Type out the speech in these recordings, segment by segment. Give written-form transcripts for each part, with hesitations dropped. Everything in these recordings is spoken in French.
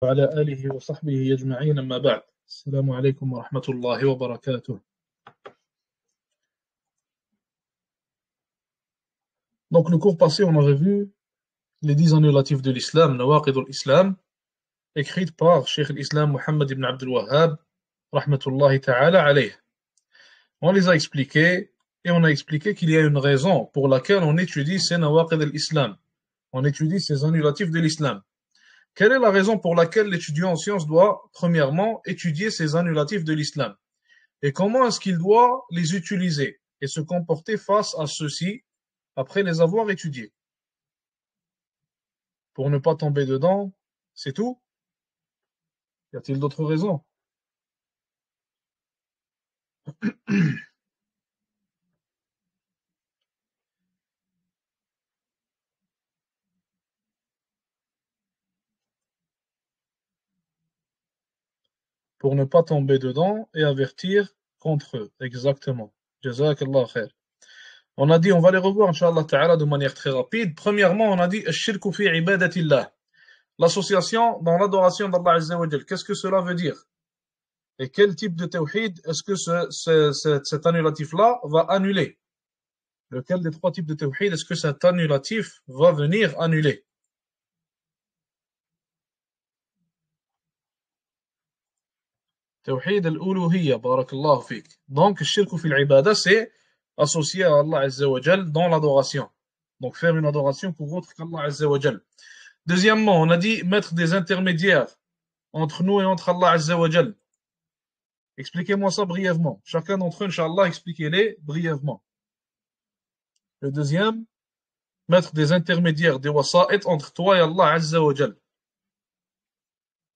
وعلى آله وصحبه أجمعين أما بعد السلام عليكم ورحمة الله وبركاته. Donc le cours passé on avait vu les 10 annulatifs de l'islam, Nawaqid al-Islam, écrites par Cheikh al-Islam Muhammad ibn Abdul Wahhab rahmatullahi ta'ala alayh. On les a expliqués et on a expliqué qu'il y a une raison pour laquelle on étudie ces Nawaqid al-Islam, on étudie ces annulatifs de l'islam. Quelle est la raison pour laquelle l'étudiant en sciences doit, premièrement, étudier ces annulatifs de l'islam? Et comment est-ce qu'il doit les utiliser et se comporter face à ceux-ci après les avoir étudiés? Pour ne pas tomber dedans, c'est tout? Y a-t-il d'autres raisons? Pour ne pas tomber dedans et avertir contre eux. Exactement. Jazakallah khair. On a dit, on va les revoir, Inch'Allah Ta'ala, de manière très rapide. Premièrement, on a dit, Ash-shirku fi ibadatillah. L'association dans l'adoration d'Allah Azza wa Jal. Qu'est-ce que cela veut dire? Et quel type de tawhid est-ce que cet annulatif-là va annuler? Lequel des trois types de tawhid est-ce que cet annulatif va venir annuler? Tawhid al-uluhiyya, barakallahu fik. Donc, shirk fil ibada, c'est associer à Allah Azza wa Jal dans l'adoration. Donc, faire une adoration pour autre qu'Allah Azza wa Jal. Deuxièmement, on a dit mettre des intermédiaires entre nous et entre Allah Azza wa Jal. Expliquez-moi ça brièvement. Chacun d'entre eux, Inch'Allah, expliquez-les brièvement. Le deuxième, mettre des intermédiaires, des wasa'it entre toi et Allah Azza wa Jal.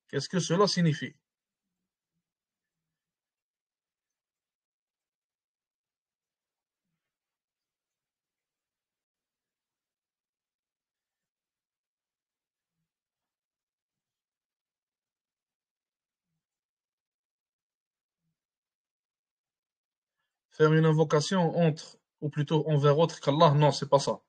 Qu'est-ce que cela signifie? Faire une invocation entre, ou plutôt envers autre qu'Allah, non, c'est pas ça.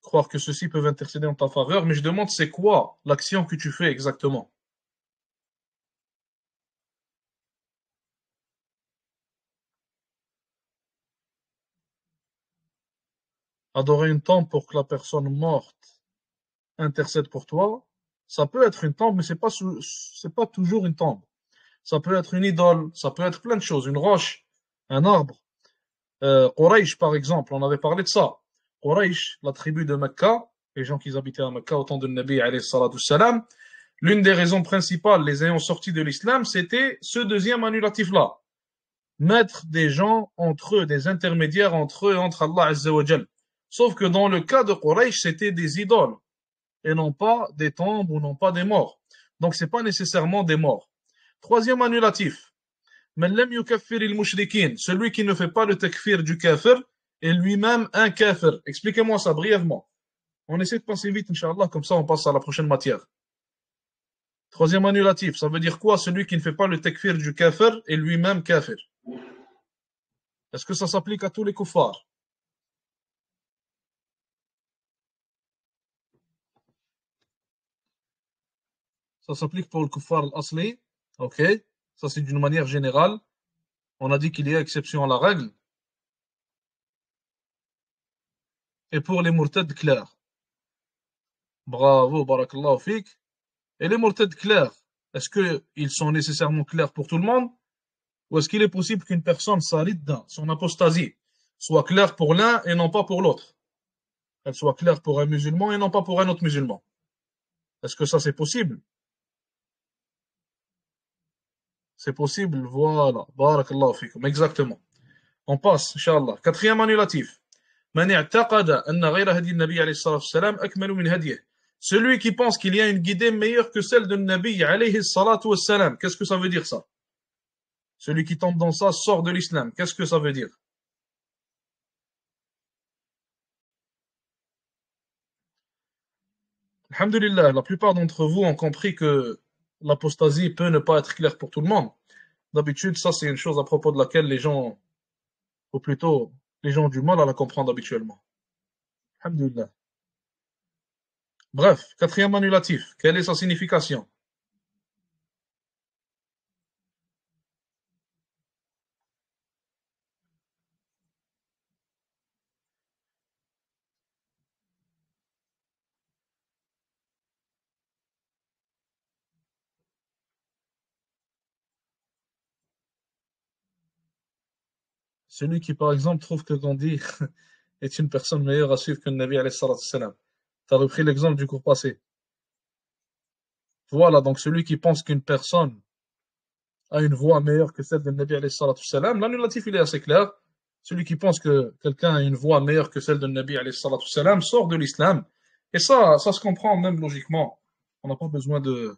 Croire que ceux-ci peuvent intercéder en ta faveur, mais je demande c'est quoi l'action que tu fais exactement? Adorer une tombe pour que la personne morte intercède pour toi, ça peut être une tombe, mais c'est pas toujours une tombe. Ça peut être une idole, ça peut être plein de choses, une roche, un arbre. Quraysh, par exemple, on avait parlé de ça. Quraysh, la tribu de Mecca, les gens qui habitaient à Mecca au temps de Nabi alayhi salatu salam, l'une des raisons principales les ayant sortis de l'islam, c'était ce deuxième annulatif-là. Mettre des gens entre eux, des intermédiaires entre eux et entre Allah Azza wa Jal. Sauf que dans le cas de Quraysh, c'était des idoles et non pas des tombes ou non pas des morts. Donc c'est pas nécessairement des morts. Troisième annulatif. Men lam yukaffir al-mushrikin, celui qui ne fait pas le takfir du kafir est lui-même un kafir. Expliquez-moi ça brièvement. On essaie de passer vite, Inch'Allah, comme ça on passe à la prochaine matière. Troisième annulatif, ça veut dire quoi? Celui qui ne fait pas le takfir du kafir est lui-même kafir. Est-ce que ça s'applique à tous les kuffars? Ça s'applique pour le kuffar al-asli, ok? Ça c'est d'une manière générale. On a dit qu'il y a exception à la règle. Et pour les murtad clairs. Bravo, barakallahu fik. Et les murtad clairs, est-ce qu'ils sont nécessairement clairs pour tout le monde? Ou est-ce qu'il est possible qu'une personne, sa ridda, son apostasie, soit claire pour l'un et non pas pour l'autre? Elle soit claire pour un musulman et non pas pour un autre musulman. Est-ce que ça c'est possible? C'est possible, voilà. Barakallahu fikum. Exactement. On passe, Inch'Allah. Quatrième annulatif. من اعتقد أن غير هدي النبي عليه الصلاة والسلام أكمل من هديه. Celui qui pense qu'il y a une guidée meilleure que celle de Nabi alayhi salatu wassalam. Qu'est-ce que ça veut dire ça? Celui qui tombe dans ça sort de l'islam. Qu'est-ce que ça veut dire? Alhamdulillah, la plupart d'entre vous ont compris que l'apostasie peut ne pas être claire pour tout le monde. D'habitude, ça c'est une chose à propos de laquelle les gens, ou plutôt les gens ont du mal à la comprendre habituellement. Alhamdulillah. Bref, quatrième annulatif. Quelle est sa signification? Celui qui, par exemple, trouve que Gandhi est une personne meilleure à suivre que le Nabi alayhi salatu wassalam. Tu as repris l'exemple du cours passé. Voilà, donc celui qui pense qu'une personne a une voix meilleure que celle de Nabi alayhi salatu wassalam, l'annulatif il est assez clair. Celui qui pense que quelqu'un a une voix meilleure que celle de Nabi alayhi salatu wassalam sort de l'islam. Et ça se comprend même logiquement. On n'a pas besoin de...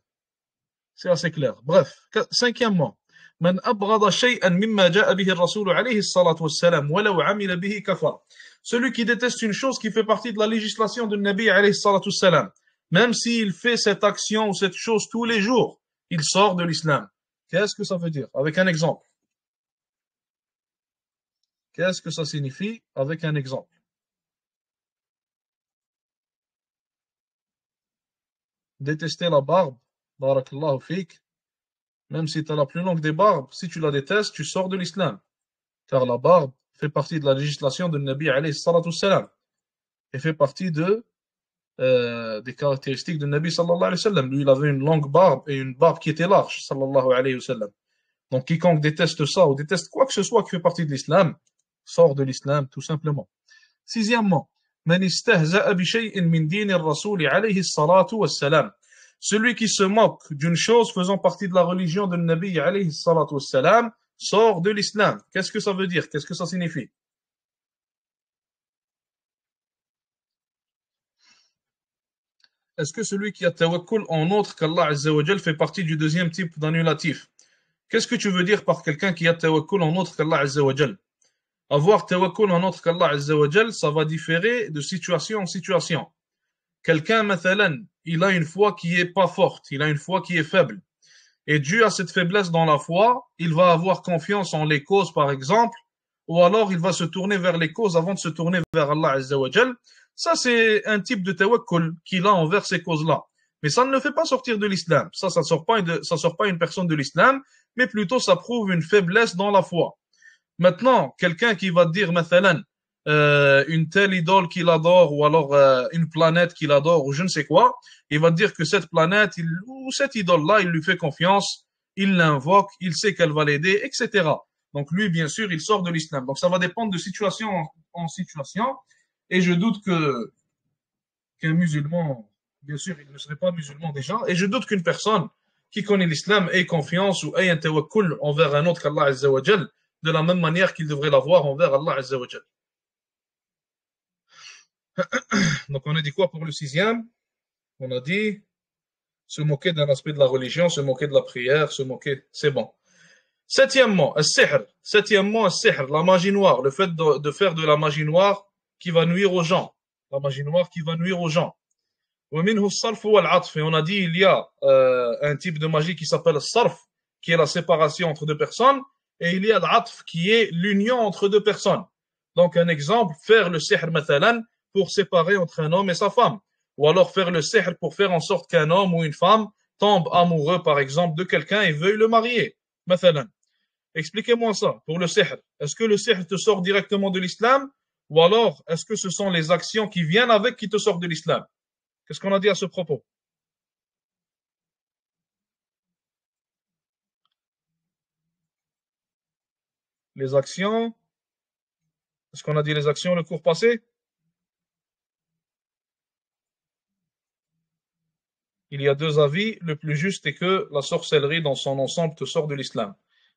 C'est assez clair. Bref, cinquièmement. من أبغض شيئا مما جاء به الرسول عليه الصلاة والسلام ولو عمل به كفر. Celui qui déteste une chose qui fait partie de la législation de Nabi alayhi الصلاة والسلام, même s'il fait cette action ou cette chose tous les jours, il sort de l'islam. Qu'est-ce que ça veut dire? Avec un exemple. Qu'est-ce que ça signifie avec un exemple? Détester la barbe, barakallahu fik, même si tu as la plus longue des barbes, si tu la détestes, tu sors de l'islam. Car la barbe fait partie de la législation de Nabi alayhi salatu wassalam et fait partie des caractéristiques de Nabi sallallahu alayhi wa sallam. Lui, il avait une longue barbe et une barbe qui était large, sallallahu alayhi wa sallam. Donc, quiconque déteste ça ou déteste quoi que ce soit qui fait partie de l'islam, sort de l'islam, tout simplement. Sixièmement, من استهزأ بشيء من دين الرسول عليه الصلاة والسلام. Celui qui se moque d'une chose faisant partie de la religion de Nabi alayhi salatu wassalam sort de l'islam. Qu'est-ce que ça veut dire? Qu'est-ce que ça signifie? Est-ce que celui qui a tawakkul en autre qu'Allah Azza wa Jal fait partie du deuxième type d'annulatif? Qu'est-ce que tu veux dire par quelqu'un qui a tawakkul en autre qu'Allah Azza wa Jal? Avoir tawakkul en autre qu'Allah Azza wa Jal, ça va différer de situation en situation. Quelqu'un, mathalan, il a une foi qui est pas forte, il a une foi qui est faible. Et dû à cette faiblesse dans la foi, il va avoir confiance en les causes, par exemple, ou alors il va se tourner vers les causes avant de se tourner vers Allah Azza wa Jal. Ça, c'est un type de tawakkul qu'il a envers ces causes-là. Mais ça ne le fait pas sortir de l'islam. Ça sort pas une personne de l'islam, mais plutôt ça prouve une faiblesse dans la foi. Maintenant, quelqu'un qui va dire, mathalan, une telle idole qu'il adore, ou alors une planète qu'il adore, ou je ne sais quoi, il va dire que cette planète, ou cette idole-là, il lui fait confiance, il l'invoque, il sait qu'elle va l'aider, etc. Donc lui, bien sûr, il sort de l'islam. Donc ça va dépendre de situation en situation, et je doute qu'un musulman, bien sûr, il ne serait pas musulman déjà, et je doute qu'une personne qui connaît l'islam ait confiance ou ait un tawakkul envers un autre qu'Allah Azza wa Jal, de la même manière qu'il devrait l'avoir envers Allah Azza wa Jal. Donc on a dit quoi pour le sixième? On a dit se moquer d'un aspect de la religion, se moquer de la prière, se moquer, c'est bon. Septièmement, la magie noire, le fait de faire de la magie noire qui va nuire aux gens. La magie noire qui va nuire aux gens. Et on a dit il y a un type de magie qui s'appelle sarf, qui est la séparation entre deux personnes, et il y a l'atf qui est l'union entre deux personnes. Donc un exemple, faire le sihr mathalan pour séparer entre un homme et sa femme, ou alors faire le sihr pour faire en sorte qu'un homme ou une femme tombe amoureux par exemple de quelqu'un et veuille le marier, mathalan. Expliquez-moi ça pour le sihr. Est-ce que le sihr te sort directement de l'islam, ou alors est-ce que ce sont les actions qui viennent avec qui te sortent de l'islam? Qu'est-ce qu'on a dit à ce propos? Les actions, est-ce qu'on a dit les actions le cours passé? Il y a deux avis. Le plus juste est que la sorcellerie dans son ensemble te sort de l'islam.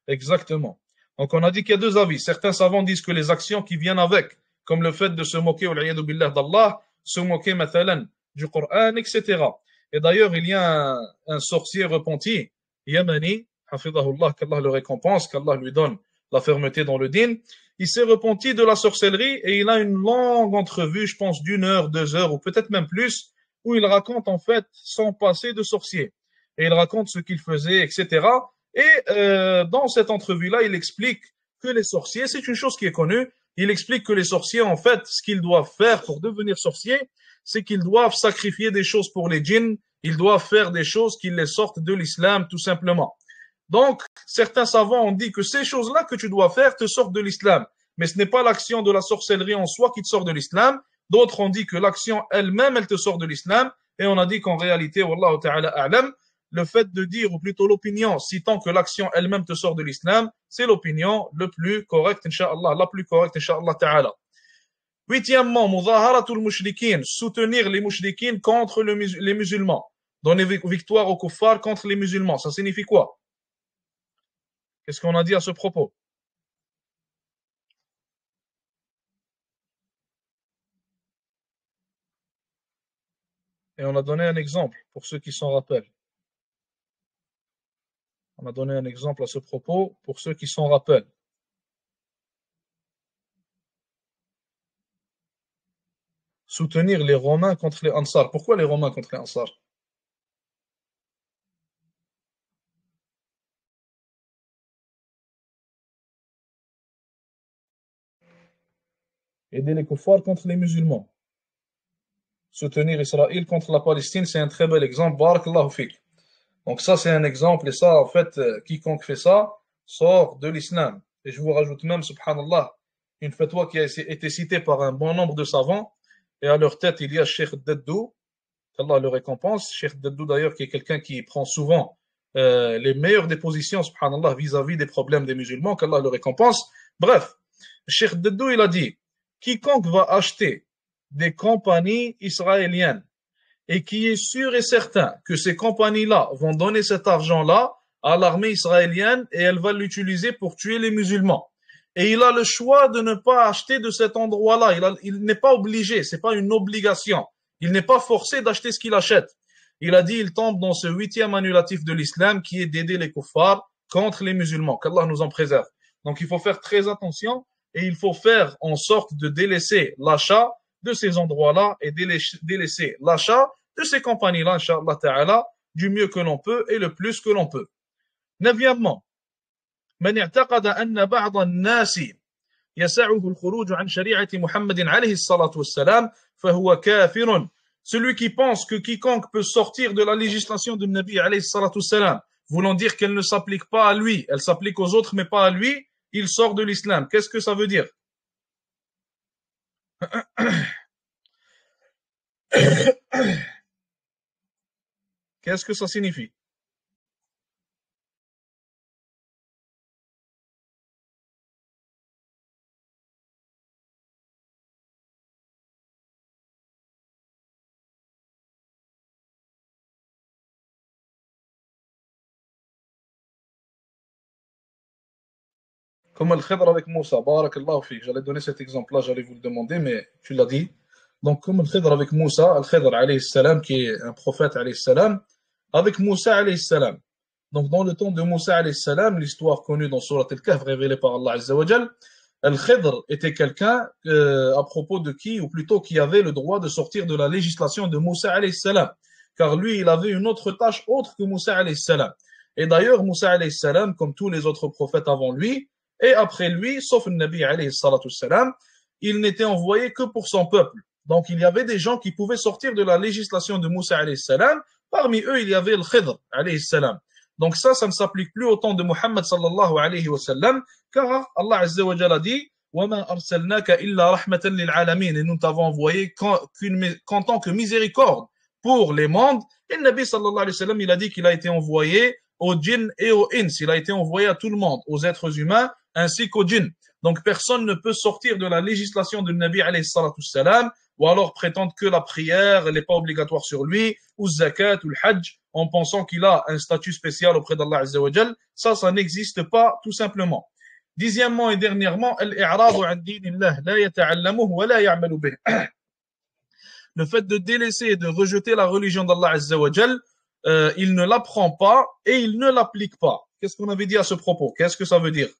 Exactement. Donc on a dit qu'il y a deux avis. Certains savants disent que les actions qui viennent avec, comme le fait de se moquer billah d'Allah, se moquer mathalan du Coran, etc. Et d'ailleurs, il y a un sorcier repenti, Yamani, hafidahullah, qu'Allah le récompense, qu'Allah lui donne la fermeté dans le din. Il s'est repenti de la sorcellerie et il a une longue entrevue, je pense d'une heure, 2 heures ou peut-être même plus, où il raconte en fait son passé de sorcier. Et il raconte ce qu'il faisait, etc. Et dans cette entrevue-là, il explique que les sorciers, c'est une chose qui est connue, Il explique que les sorciers, en fait, ce qu'ils doivent faire pour devenir sorciers, c'est qu'ils doivent sacrifier des choses pour les djinns, ils doivent faire des choses qui les sortent de l'islam, tout simplement. Donc, certains savants ont dit que ces choses-là que tu dois faire te sortent de l'islam. Mais ce n'est pas l'action de la sorcellerie en soi qui te sort de l'islam. D'autres ont dit que l'action elle-même, elle te sort de l'islam. Et on a dit qu'en réalité, wallahu ta'ala a'lam, le fait de dire, ou plutôt l'opinion, citant que l'action elle-même te sort de l'islam, c'est l'opinion le plus correcte, incha'Allah, la plus correcte, incha'Allah ta'ala. Huitièmement, mudaharatul mushrikin, soutenir les mushrikines contre les musulmans. Donner victoire aux kuffars contre les musulmans. Ça signifie quoi? Qu'est-ce qu'on a dit à ce propos? Et on a donné un exemple pour ceux qui s'en rappellent. On a donné un exemple à ce propos pour ceux qui s'en rappellent. Soutenir les Romains contre les Ansar. Pourquoi les Romains contre les Ansar? Aider les kuffars contre les musulmans. Soutenir Israël contre la Palestine, c'est un très bel exemple. Barakallahu fik. Donc ça, c'est un exemple. Et ça, en fait, quiconque fait ça sort de l'islam. Et je vous rajoute même, subhanallah, une fatwa qui a été citée par un bon nombre de savants. Et à leur tête, il y a Cheikh Daddou, qu'Allah le récompense. Cheikh Daddou, d'ailleurs, qui est quelqu'un qui prend souvent les meilleures des positions, subhanallah, vis-à-vis des problèmes des musulmans, qu'Allah le récompense. Bref, Cheikh Daddou, il a dit, quiconque va acheter des compagnies israéliennes et qui est sûr et certain que ces compagnies-là vont donner cet argent-là à l'armée israélienne et elle va l'utiliser pour tuer les musulmans. Et il a le choix de ne pas acheter de cet endroit-là. Il n'est pas obligé, c'est pas une obligation. Il n'est pas forcé d'acheter ce qu'il achète. Il a dit, il tombe dans ce huitième annulatif de l'islam qui est d'aider les kuffars contre les musulmans. Qu'Allah nous en préserve. Donc il faut faire très attention et il faut faire en sorte de délaisser l'achat de ces endroits-là et délaisser l'achat de ces compagnies-là, Inch'Allah Ta'ala, du mieux que l'on peut et le plus que l'on peut. Neuvièmement, من اعتقد أن بعض الناس يسعه الخروج عن شريعة محمد عليه الصلاة والسلام فهو كافر. Celui qui pense que quiconque peut sortir de la législation du Nabi alayhi salatu wassalam, voulant dire qu'elle ne s'applique pas à lui, elle s'applique aux autres mais pas à lui, il sort de l'islam. Qu'est-ce que ça veut dire? Qu'est-ce que ça signifie? Comme Al-Khidr avec Moussa, barakallahu fi. J'allais donner cet exemple-là, j'allais vous le demander, mais tu l'as dit. Donc, comme Al-Khidr avec Moussa, Al-Khidr alayhi salam, qui est un prophète alayhi salam, avec Moussa alayhi salam. Donc, dans le temps de Moussa alayhi salam, l'histoire connue dans Surat Al-Kahf, révélée par Allah Azza wa Jal, Al-Khidr était quelqu'un à propos de qui, ou plutôt qui avait le droit de sortir de la législation de Moussa alayhi salam. Car lui, il avait une autre tâche autre que Moussa alayhi salam. Et d'ailleurs, Moussa alayhi salam, comme tous les autres prophètes avant lui, et après lui, sauf le Nabi alayhi salatu salam, il n'était envoyé que pour son peuple. Donc il y avait des gens qui pouvaient sortir de la législation de Moussa alayhi salam. Parmi eux, il y avait le Khidr alayhi salam. Donc ça ne s'applique plus au temps de Muhammad sallallahu alayhi wa sallam, car Allah azza wa jalla dit وَمَا أَرْسَلْنَاكَ إِلَّا رَحْمَةً لِلْعَالَمِينَ. Et nous t'avons envoyé qu'en tant que miséricorde pour les mondes. Et le Nabi sallallahu alayhi wa sallam, il a dit qu'il a été envoyé aux djinns et aux ins. Il a été envoyé à tout le monde, aux êtres humains ainsi qu'aux djinns. Donc personne ne peut sortir de la législation du Nabi alayhi salatu salam, ou alors prétendre que la prière n'est pas obligatoire sur lui, ou zakat, ou le hajj, en pensant qu'il a un statut spécial auprès d'Allah azza wa jal. Ça n'existe pas tout simplement. Dixièmement et dernièrement, le fait de délaisser et de rejeter la religion d'Allah azza wa jal, il ne l'apprend pas et il ne l'applique pas. Qu'est-ce qu'on avait dit à ce propos? Qu'est-ce que ça veut dire?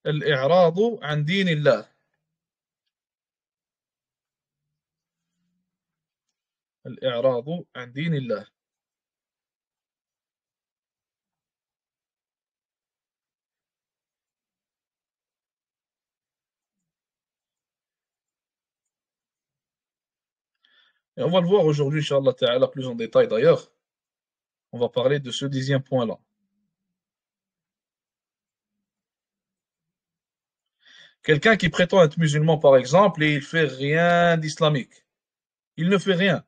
الإعراض عن دين الله. الإعراض عن دين الله. Et on va le voir aujourd'hui, Inch'Allah Ta'ala, plus en détail d'ailleurs. On va parler de ce 10e point-là. Quelqu'un qui prétend être musulman, par exemple, et il fait rien d'islamique. Il ne fait rien.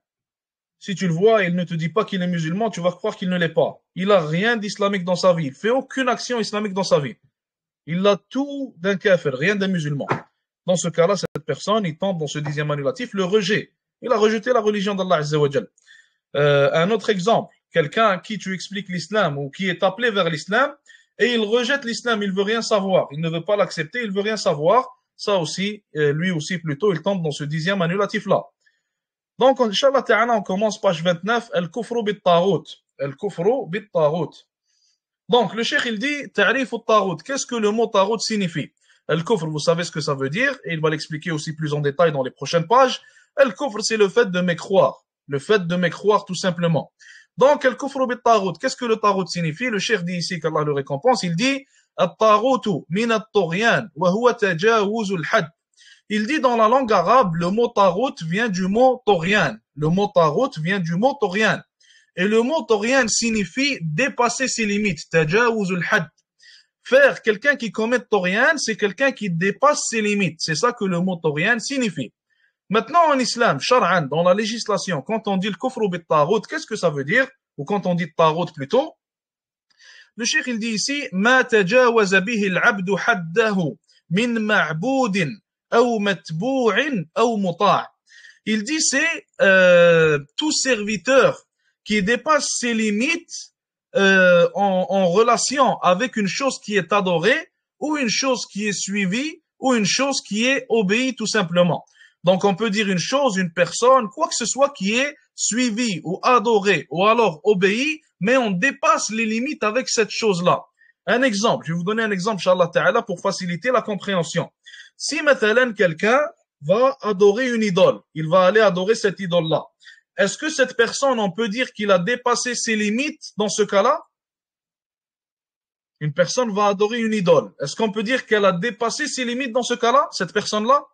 Si tu le vois et il ne te dit pas qu'il est musulman, tu vas croire qu'il ne l'est pas. Il a rien d'islamique dans sa vie. Il fait aucune action islamique dans sa vie. Il a tout d'un kafir, rien d'un musulman. Dans ce cas-là, cette personne, il tombe dans ce 10e annulatif, le rejet. Il a rejeté la religion d'Allah Azza wa Jal. Un autre exemple, quelqu'un à qui tu expliques l'islam ou qui est appelé vers l'islam et il rejette l'islam, il veut rien savoir, il ne veut pas l'accepter, il veut rien savoir. Ça aussi, lui aussi plutôt, il tombe dans ce 10e annulatif-là. Donc, Inch'Allah Ta'ala, on commence page 29, Al-Kufru bit-Taghut. Al-Kufru bit-Taghut. Donc, le cheikh, il dit, Ta'rif al-Taghut. Qu'est-ce que le mot Taghut signifie? Al-Kufr, vous savez ce que ça veut dire, et il va l'expliquer aussi plus en détail dans les prochaines pages. Al-Kufr, c'est le fait de mécroire. Le fait de mécroire, tout simplement. Donc, Al-Kufru bit-Taghut. Qu'est-ce que le Taghut signifie? Le cheikh dit ici qu'Allah le récompense. Il dit, At-Taghutu min at-Tughyan, wa huwa tajawuz al-had. Il dit dans la langue arabe, le mot Taghut vient du mot Tughyan. Le mot Taghut vient du mot Tughyan. Et le mot Tughyan signifie dépasser ses limites. Tajawuzul had. Faire quelqu'un qui commet Tughyan, c'est quelqu'un qui dépasse ses limites. C'est ça que le mot Tughyan signifie. Maintenant, en islam, shar'an, dans la législation, quand on dit le kufru bit taghut, qu'est-ce que ça veut dire? Ou quand on dit taghut plutôt? Le cheikh, il dit ici, ma tajawaza bihi al-abdu haddahu min ma'budin ou matbou'in ou muta'. Il dit c'est tout serviteur qui dépasse ses limites en relation avec une chose qui est adorée ou une chose qui est suivie ou une chose qui est obéie tout simplement. Donc on peut dire une chose, une personne, quoi que ce soit qui est suivi ou adoré ou alors obéi, mais on dépasse les limites avec cette chose-là. Un exemple, je vais vous donner un exemple, Inch'Allah Ta'ala, pour faciliter la compréhension. Si maintenant quelqu'un va adorer une idole, il va aller adorer cette idole-là. Est-ce que cette personne, on peut dire qu'il a dépassé ses limites dans ce cas-là? Une personne va adorer une idole. Est-ce qu'on peut dire qu'elle a dépassé ses limites dans ce cas-là, cette personne-là?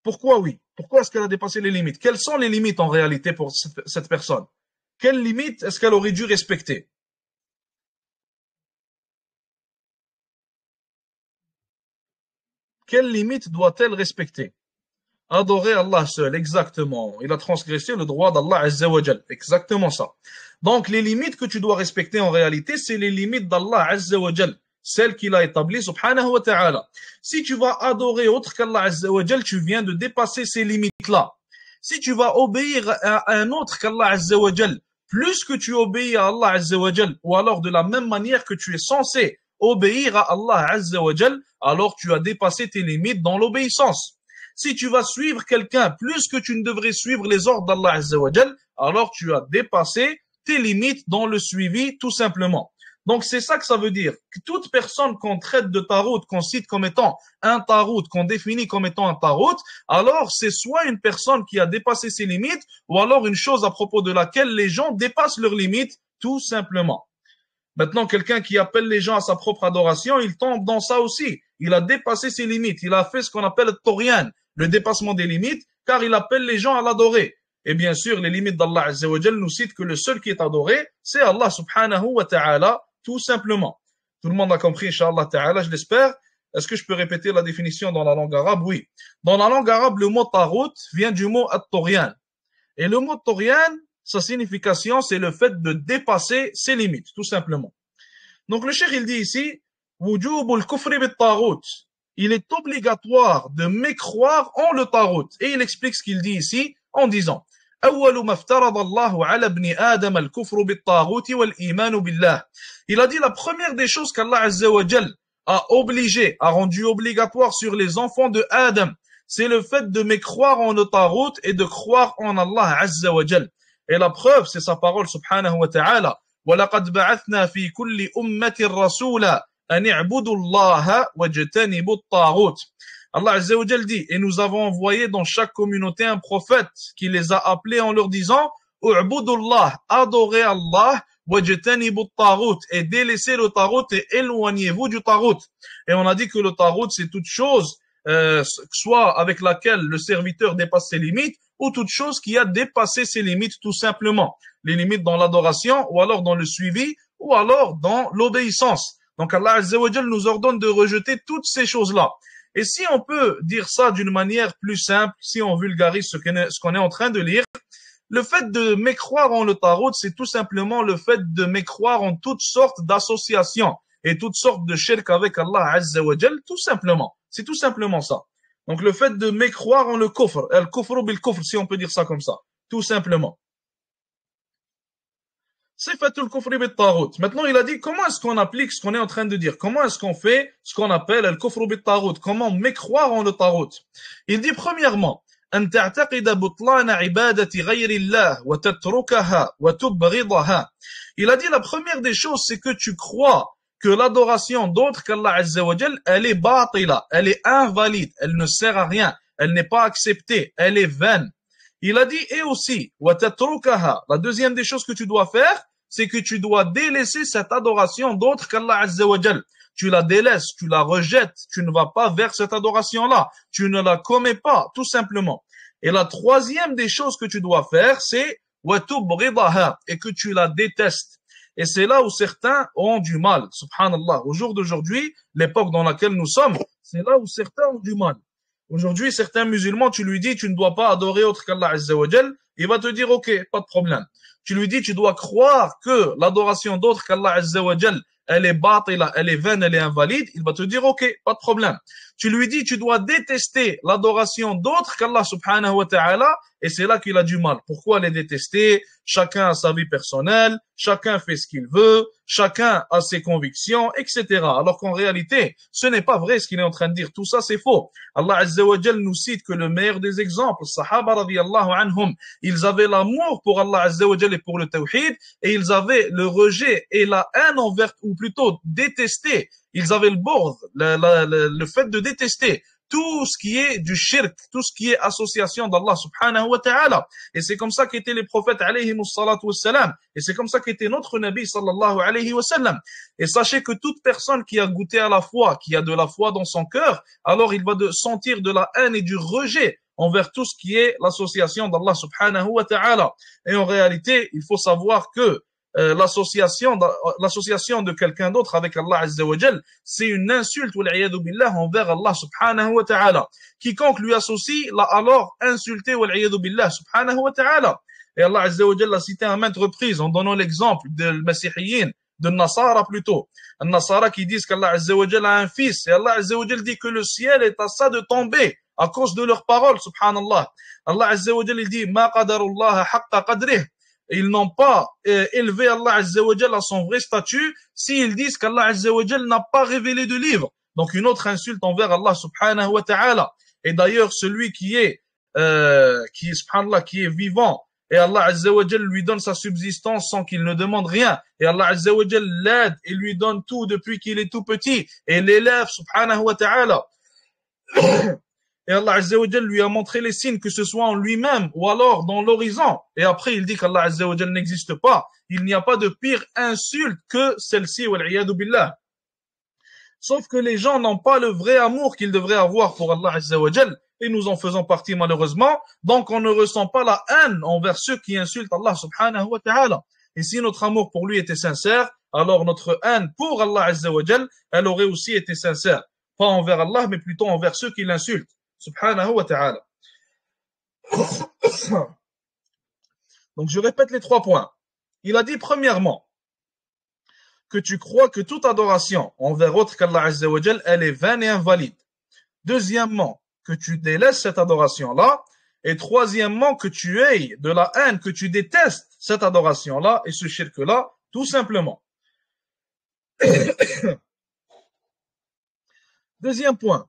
Pourquoi oui? Pourquoi est-ce qu'elle a dépassé les limites? Quelles sont les limites en réalité pour cette personne? Quelles limites est-ce qu'elle aurait dû respecter? Quelles limites doit-elle respecter? Adorer Allah seul, exactement. Il a transgressé le droit d'Allah Azza wa Jal. Exactement ça. Donc, les limites que tu dois respecter en réalité, c'est les limites d'Allah Azza wa Jal. Celles qu'il a établies, subhanahu wa ta'ala. Si tu vas adorer autre qu'Allah Azza wa Jal, tu viens de dépasser ces limites-là. Si tu vas obéir à un autre qu'Allah Azza wa Jal, plus que tu obéis à Allah Azza wa Jal, ou alors de la même manière que tu es censé obéir à Allah Azza wa Jal, alors tu as dépassé tes limites dans l'obéissance. Si tu vas suivre quelqu'un plus que tu ne devrais suivre les ordres d'Allah Azza wa Jal, alors tu as dépassé tes limites dans le suivi tout simplement. Donc c'est ça que ça veut dire. Que toute personne qu'on traite de tarout, qu'on cite comme étant un tarout, qu'on définit comme étant un tarout, alors c'est soit une personne qui a dépassé ses limites, ou alors une chose à propos de laquelle les gens dépassent leurs limites tout simplement. Maintenant, quelqu'un qui appelle les gens à sa propre adoration, il tombe dans ça aussi. Il a dépassé ses limites. Il a fait ce qu'on appelle le torian, le dépassement des limites, car il appelle les gens à l'adorer. Et bien sûr, les limites d'Allah Azza wa Jal nous citent que le seul qui est adoré, c'est Allah subhanahu wa ta'ala, tout simplement. Tout le monde a compris, Inch'Allah ta'ala, je l'espère. Est-ce que je peux répéter la définition dans la langue arabe? Oui. Dans la langue arabe, le mot tarout vient du mot at-torian. Et le mot torian, sa signification, c'est le fait de dépasser ses limites, tout simplement. Donc le cheikh, il dit ici, wujubul kufri bit taghut. Il est obligatoire de mécroire en le taghut. Et il explique ce qu'il dit ici en disant, أول ما افترض الله على ابن آدم الكفر بالطاغوت والإيمان بالله. Il a dit la première des choses qu'Allah Azza wa Jal a obligé, a rendu obligatoire sur les enfants de Adam, c'est le fait de mécroire en le taghut et de croire en Allah Azza wa Jal. Et la preuve, c'est sa parole subhanahu wa ta'ala. وَلَقَدْ بَعَثْنَا فِي كُلِّ أُمَّةٍ رَسُولًا أَنِ اعْبُدُوا اللَّهَ وَاجْتَنِبُوا الطَّاغُوتَ. Allah Azza wa Jal dit, et nous avons envoyé dans chaque communauté un prophète qui les a appelés en leur disant, اعْبُدُوا اللَّهَ, adorez Allah, وَاجْتَنِبُوا الطَّاغُوتَ, et délaissez le tarout et éloignez-vous du tarout. Et on a dit que le tarout, c'est toute chose, soit avec laquelle le serviteur dépasse ses limites, ou toute chose qui a dépassé ses limites tout simplement. Les limites dans l'adoration, ou alors dans le suivi, ou alors dans l'obéissance. Donc Allah Azza wa Jal nous ordonne de rejeter toutes ces choses-là. Et si on peut dire ça d'une manière plus simple, si on vulgarise ce qu'on est en train de lire, le fait de mécroire en le tarot, c'est tout simplement le fait de mécroire en toutes sortes d'associations et toutes sortes de shirk avec Allah Azza wa Jal, tout simplement. C'est tout simplement ça. Donc le fait de mécroire en le kufr, al-kufru bil-kufr, si on peut dire ça comme ça, tout simplement. Sifatul kufri bit-taghut. Maintenant, il a dit comment est-ce qu'on applique ce qu'on est en train de dire? Comment est-ce qu'on fait ce qu'on appelle al-kufru bit-taghut? Comment mécroire en le taghut? Il dit premièrement, أن تعتقد بطلان عبادة غير الله وتتركها وتبغضها. Il a dit la première des choses, c'est que tu crois que l'adoration d'autres qu'Allah Azza wa Jal, elle est batila, elle est invalide, elle ne sert à rien, elle n'est pas acceptée, elle est vaine. Il a dit, et aussi, وتتركها. La deuxième des choses que tu dois faire, c'est que tu dois délaisser cette adoration d'autre qu'Allah Azza wa Jal. Tu la délaisses, tu la rejettes, tu ne vas pas vers cette adoration-là, tu ne la commets pas, tout simplement. Et la troisième des choses que tu dois faire, c'est وَتُبْغِضَهَا, et que tu la détestes. Et c'est là où certains ont du mal, subhanallah. Au jour d'aujourd'hui, l'époque dans laquelle nous sommes, c'est là où certains ont du mal. Aujourd'hui, certains musulmans, tu lui dis, tu ne dois pas adorer autre qu'Allah Azza wa Jal, il va te dire, ok, pas de problème. Tu lui dis, tu dois croire que l'adoration d'autre qu'Allah Azza wa Jal, elle est batila, elle est vaine, elle est invalide, il va te dire, ok, pas de problème. Tu lui dis, tu dois détester l'adoration d'autre qu'Allah subhanahu wa ta'ala, et c'est là qu'il a du mal. Pourquoi les détester? Chacun a sa vie personnelle, chacun fait ce qu'il veut, chacun a ses convictions, etc. Alors qu'en réalité, ce n'est pas vrai ce qu'il est en train de dire. Tout ça, c'est faux. Allah Azza wa Jal nous cite que le meilleur des exemples, Sahaba radiyallahu anhum, ils avaient l'amour pour Allah Azza wa Jal et pour le tawhid, et ils avaient le rejet et la haine envers, ou plutôt détester. Ils avaient le bord, le fait de détester tout ce qui est du shirk, tout ce qui est association d'Allah subhanahu wa ta'ala. Et c'est comme ça qu'étaient les prophètes alayhi salatu wassalam. Et c'est comme ça qu'était notre Nabi sallallahu alayhi wa sallam. Et sachez que toute personne qui a goûté à la foi, qui a de la foi dans son cœur, alors il va sentir de la haine et du rejet envers tout ce qui est l'association d'Allah subhanahu wa ta'ala. Et en réalité, il faut savoir que l'association de quelqu'un d'autre avec Allah Azza wa Jal, c'est une insulte wal-'iyadu billah envers Allah subhanahu wa ta'ala. Quiconque lui associe l'a alors insulté wal-'iyadu billah subhanahu wa ta'ala. Et Allah Azza wa Jal l'a cité à maintes reprises en donnant l'exemple de Masihiyin, de Nasara plutôt. Un Nasara qui disent qu'Allah Azza wa Jal a un fils, et Allah Azza wa Jal dit que le ciel est à ça de tomber à cause de leurs paroles, subhanallah. Allah Azza wa Jal il dit ma qadarullah haqqa qadrih. Ils n'ont pas élevé Allah Azza wa Jal à son vrai statut s'ils disent qu'Allah Azza wa Jal n'a pas révélé de livre. Donc une autre insulte envers Allah subhanahu wa ta'ala. Et d'ailleurs celui subhanallah, qui est vivant, et Allah Azza wa Jal lui donne sa subsistance sans qu'il ne demande rien, et Allah Azza wa Jal l'aide et lui donne tout depuis qu'il est tout petit, et l'élève subhanahu wa ta'ala. Et Allah Azza wa Jal lui a montré les signes, que ce soit en lui-même ou alors dans l'horizon. Et après, il dit qu'Allah Azza wa Jal n'existe pas. Il n'y a pas de pire insulte que celle-ci, wal-'iyadu billah. Sauf que les gens n'ont pas le vrai amour qu'ils devraient avoir pour Allah Azza wa Jal. Et nous en faisons partie malheureusement. Donc on ne ressent pas la haine envers ceux qui insultent Allah subhanahu wa ta'ala. Et si notre amour pour lui était sincère, alors notre haine pour Allah Azza wa Jal, elle aurait aussi été sincère. Pas envers Allah, mais plutôt envers ceux qui l'insultent. Subhanahu wa ta'ala. Donc je répète les 3 points. Il a dit premièrement que tu crois que toute adoration envers autre qu'Allah Azza wa Jal, elle est vaine et invalide. Deuxièmement, que tu délaisses cette adoration-là. Et troisièmement, que tu aies de la haine, que tu détestes cette adoration-là et ce shirk-là, tout simplement. Deuxième point.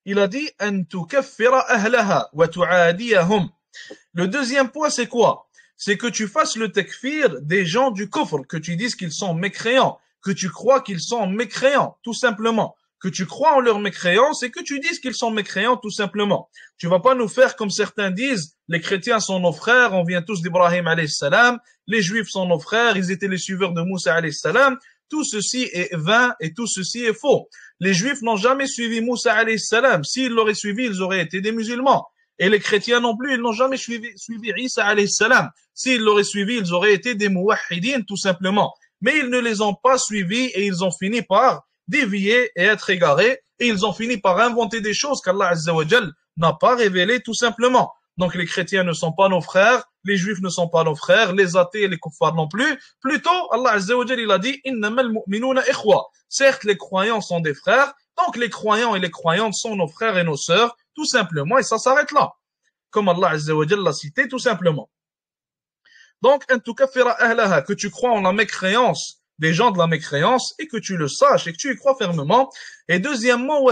Il a dit أن تكفر أهلها وتعاديهم. Le deuxième point, c'est quoi? C'est que tu fasses le takfir des gens du kufr, que tu dises qu'ils sont mécréants, que tu crois qu'ils sont mécréants, tout simplement. Que tu crois en leur mécréance et que tu dises qu'ils sont mécréants, tout simplement. Tu vas pas nous faire comme certains disent, les chrétiens sont nos frères, on vient tous d'Ibrahim alayhi salam, les juifs sont nos frères, ils étaient les suiveurs de Moussa alayhi salam. Tout ceci est vain et tout ceci est faux. Les juifs n'ont jamais suivi Moussa alayhi salam. S'ils l'auraient suivi, ils auraient été des musulmans. Et les chrétiens non plus, ils n'ont jamais suivi Isa alayhi salam. S'ils l'auraient suivi, ils auraient été des muwahhidin tout simplement. Mais ils ne les ont pas suivis et ils ont fini par dévier et être égarés. Et ils ont fini par inventer des choses qu'Allah Azza wa Jal n'a pas révélées tout simplement. Donc les chrétiens ne sont pas nos frères, les juifs ne sont pas nos frères, les athées et les kuffars non plus. Plutôt, Allah Azza wa Jal, il a dit innamal mu'minuna ikhwa. Certes, les croyants sont des frères, donc les croyants et les croyantes sont nos frères et nos sœurs, tout simplement, et ça s'arrête là. Comme Allah Azza wa Jal l'a cité, tout simplement. Donc, en tout cas, que tu crois en la mécréance des gens de la mécréance et que tu le saches et que tu y crois fermement. Et deuxièmement,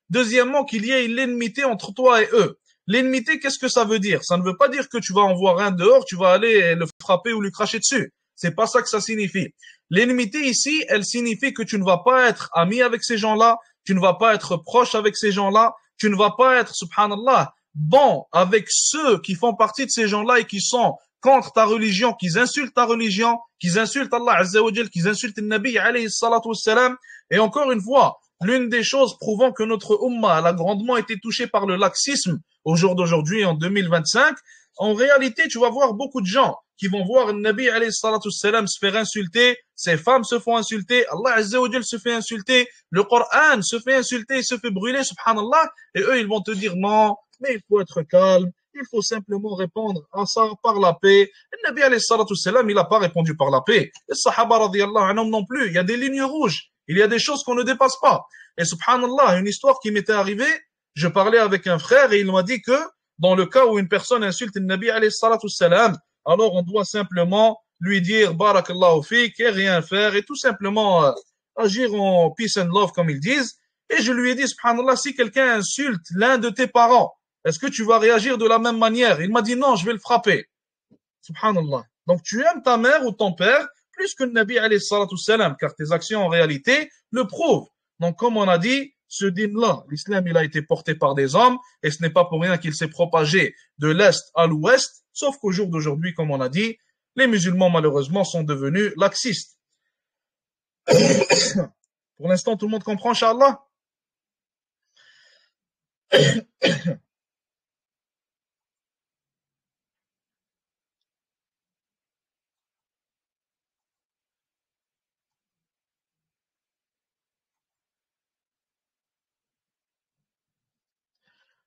deuxièmement, qu'il y ait une enmité entre toi et eux. L'enmité, qu'est-ce que ça veut dire? Ça ne veut pas dire que tu vas en voir un dehors, tu vas aller le frapper ou lui cracher dessus. C'est pas ça que ça signifie. L'enmité ici, elle signifie que tu ne vas pas être ami avec ces gens-là, tu ne vas pas être proche avec ces gens-là, tu ne vas pas être, subhanallah, bon avec ceux qui font partie de ces gens-là et qui sont contre ta religion, qu'ils insultent ta religion, qu'ils insultent Allah Azza wa Jal, qu'ils insultent le Nabi alayhi salatu wassalam. Et encore une fois, l'une des choses prouvant que notre Ummah a grandement été touchée par le laxisme au jour d'aujourd'hui, en 2025, en réalité, tu vas voir beaucoup de gens qui vont voir le Nabi alayhi salatu wassalam se faire insulter, ses femmes se font insulter, Allah Azza wa Jal se fait insulter, le Coran se fait insulter, se fait brûler, subhanallah, et eux, ils vont te dire non, mais il faut être calme, il faut simplement répondre à ça par la paix. Le Nabi alayhi salatu wassalam, il n'a pas répondu par la paix. Les Sahaba radiyallahu anhum non plus. Il y a des lignes rouges. Il y a des choses qu'on ne dépasse pas. Et subhanallah, une histoire qui m'était arrivée, je parlais avec un frère et il m'a dit que dans le cas où une personne insulte le Nabi alayhi salatu wassalam, alors on doit simplement lui dire barakallahu fik et rien faire et tout simplement agir en peace and love comme ils disent. Et je lui ai dit, subhanallah, si quelqu'un insulte l'un de tes parents, est-ce que tu vas réagir de la même manière? Il m'a dit non, je vais le frapper. Subhanallah. Donc tu aimes ta mère ou ton père plus que le Nabi alayhi salatu wassalam, car tes actions en réalité le prouvent. Donc comme on a dit, ce dîn-là, l'islam, il a été porté par des hommes, et ce n'est pas pour rien qu'il s'est propagé de l'Est à l'Ouest, sauf qu'au jour d'aujourd'hui, comme on a dit, les musulmans malheureusement sont devenus laxistes. Pour l'instant, tout le monde comprend, Inch'Allah?